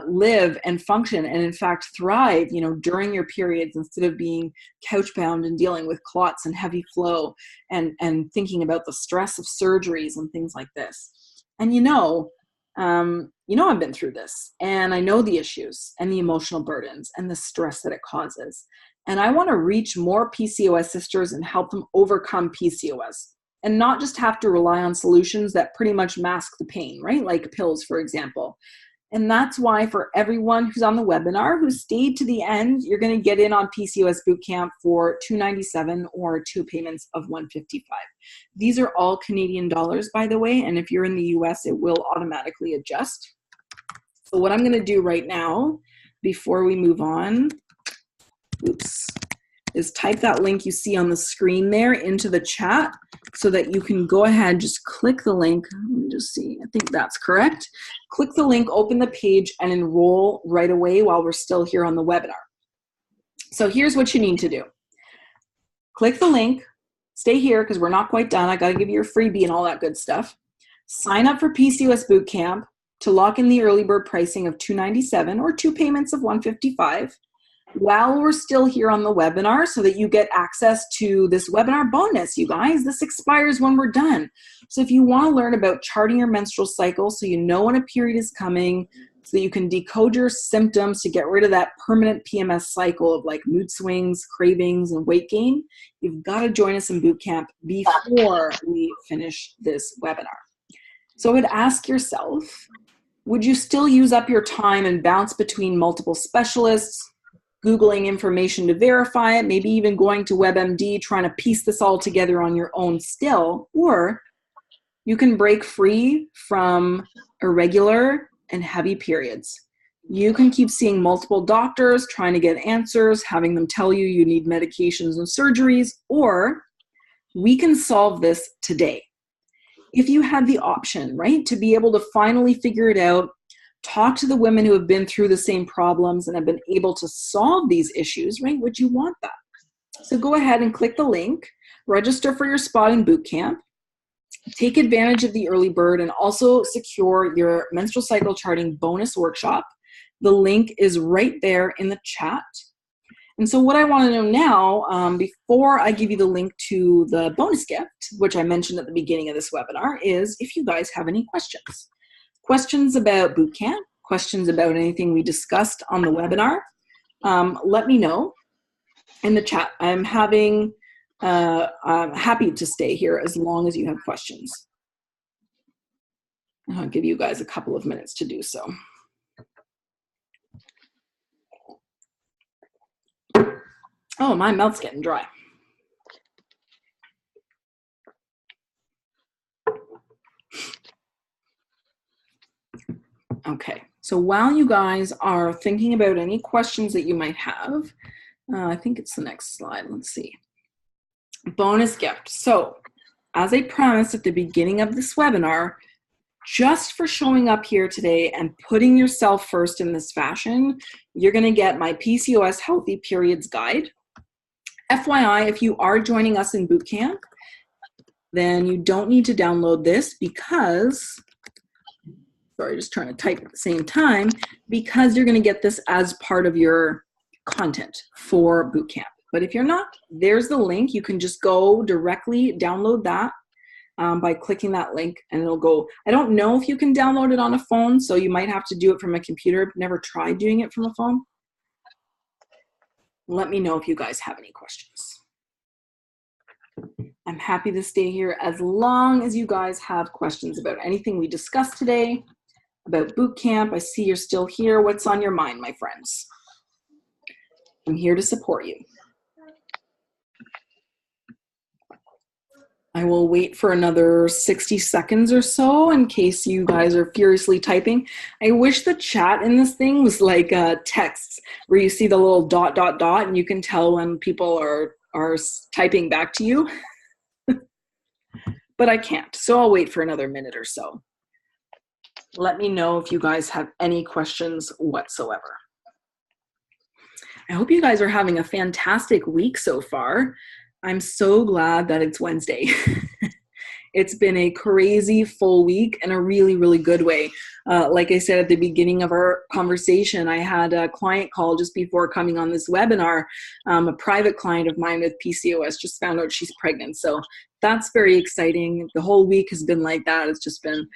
live and function and in fact thrive, during your periods instead of being couch bound and dealing with clots and heavy flow and thinking about the stress of surgeries and things like this. And I've been through this, and I know the issues and the emotional burdens and the stress that it causes. And I want to reach more PCOS sisters and help them overcome PCOS and not just have to rely on solutions that pretty much mask the pain, right? Like pills, for example. And that's why for everyone who's on the webinar who stayed to the end, you're going to get in on PCOS Bootcamp for $297 or 2 payments of $155. These are all Canadian dollars, by the way, and if you're in the US, it will automatically adjust. So what I'm going to do right now, before we move on, is type that link you see on the screen there into the chat so that you can go ahead, just click the link. Let me just see, I think that's correct. Click the link, open the page, and enroll right away while we're still here on the webinar. So here's what you need to do. Click the link, stay here because we're not quite done. I got to give you your freebie and all that good stuff. Sign up for PCOS Bootcamp to lock in the early bird pricing of $297 or 2 payments of $155. While we're still here on the webinar so that you get access to this webinar bonus, you guys. This expires when we're done. So if you want to learn about charting your menstrual cycle so you know when a period is coming, so that you can decode your symptoms to get rid of that permanent PMS cycle of like mood swings, cravings, and weight gain, you've got to join us in boot camp before we finish this webinar. So I would ask yourself, would you still use up your time and bounce between multiple specialists, Googling information to verify it, maybe even going to WebMD, trying to piece this all together on your own still? Or you can break free from irregular and heavy periods. You can keep seeing multiple doctors, trying to get answers, having them tell you you need medications and surgeries, or we can solve this today. If you had the option, right, to be able to finally figure it out, talk to the women who have been through the same problems and have been able to solve these issues, right? Would you want that? So go ahead and click the link, register for your spot in boot camp, take advantage of the early bird, and also secure your menstrual cycle charting bonus workshop. The link is right there in the chat. And so what I want to know now, before I give you the link to the bonus gift, which I mentioned at the beginning of this webinar, is if you guys have any questions. Questions about bootcamp, questions about anything we discussed on the webinar, let me know in the chat. I'm happy to stay here as long as you have questions. I'll give you guys a couple of minutes to do so. Oh, my mouth's getting dry. Okay, so while you guys are thinking about any questions that you might have, I think it's the next slide. Let's see. Bonus gift. So, as I promised at the beginning of this webinar, just for showing up here today and putting yourself first in this fashion, you're going to get my PCOS Healthy Periods Guide. FYI, if you are joining us in bootcamp, then you don't need to download this because, sorry, just trying to type at the same time, because you're going to get this as part of your content for bootcamp. But if you're not, there's the link. You can just go directly download that by clicking that link, and it'll go. I don't know if you can download it on a phone, so you might have to do it from a computer. I've never tried doing it from a phone. Let me know if you guys have any questions. I'm happy to stay here as long as you guys have questions about anything we discussed today, about boot camp. I see you're still here. What's on your mind, my friends? I'm here to support you. I will wait for another 60 seconds or so in case you guys are furiously typing. I wish the chat in this thing was like texts where you see the little ... and you can tell when people are typing back to you. But I can't, so I'll wait for another minute or so. Let me know if you guys have any questions whatsoever. I hope you guys are having a fantastic week so far. I'm so glad that it's Wednesday. It's been a crazy full week in a really, really good way. Like I said at the beginning of our conversation, I had a client call just before coming on this webinar. A private client of mine with PCOS just found out she's pregnant. So that's very exciting. The whole week has been like that. It's just been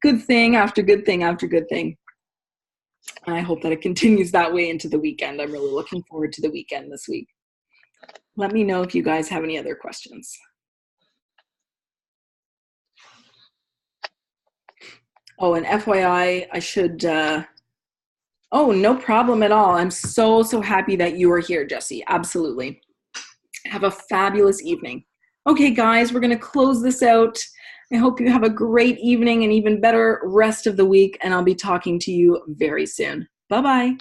good thing after good thing after good thing. And I hope that it continues that way into the weekend. I'm really looking forward to the weekend this week. Let me know if you guys have any other questions. Oh, and FYI, I should, oh, no problem at all. I'm so happy that you are here, Jesse. Absolutely. Have a fabulous evening. Okay, guys, we're going to close this out. I hope you have a great evening and even better rest of the week, and I'll be talking to you very soon. Bye-bye.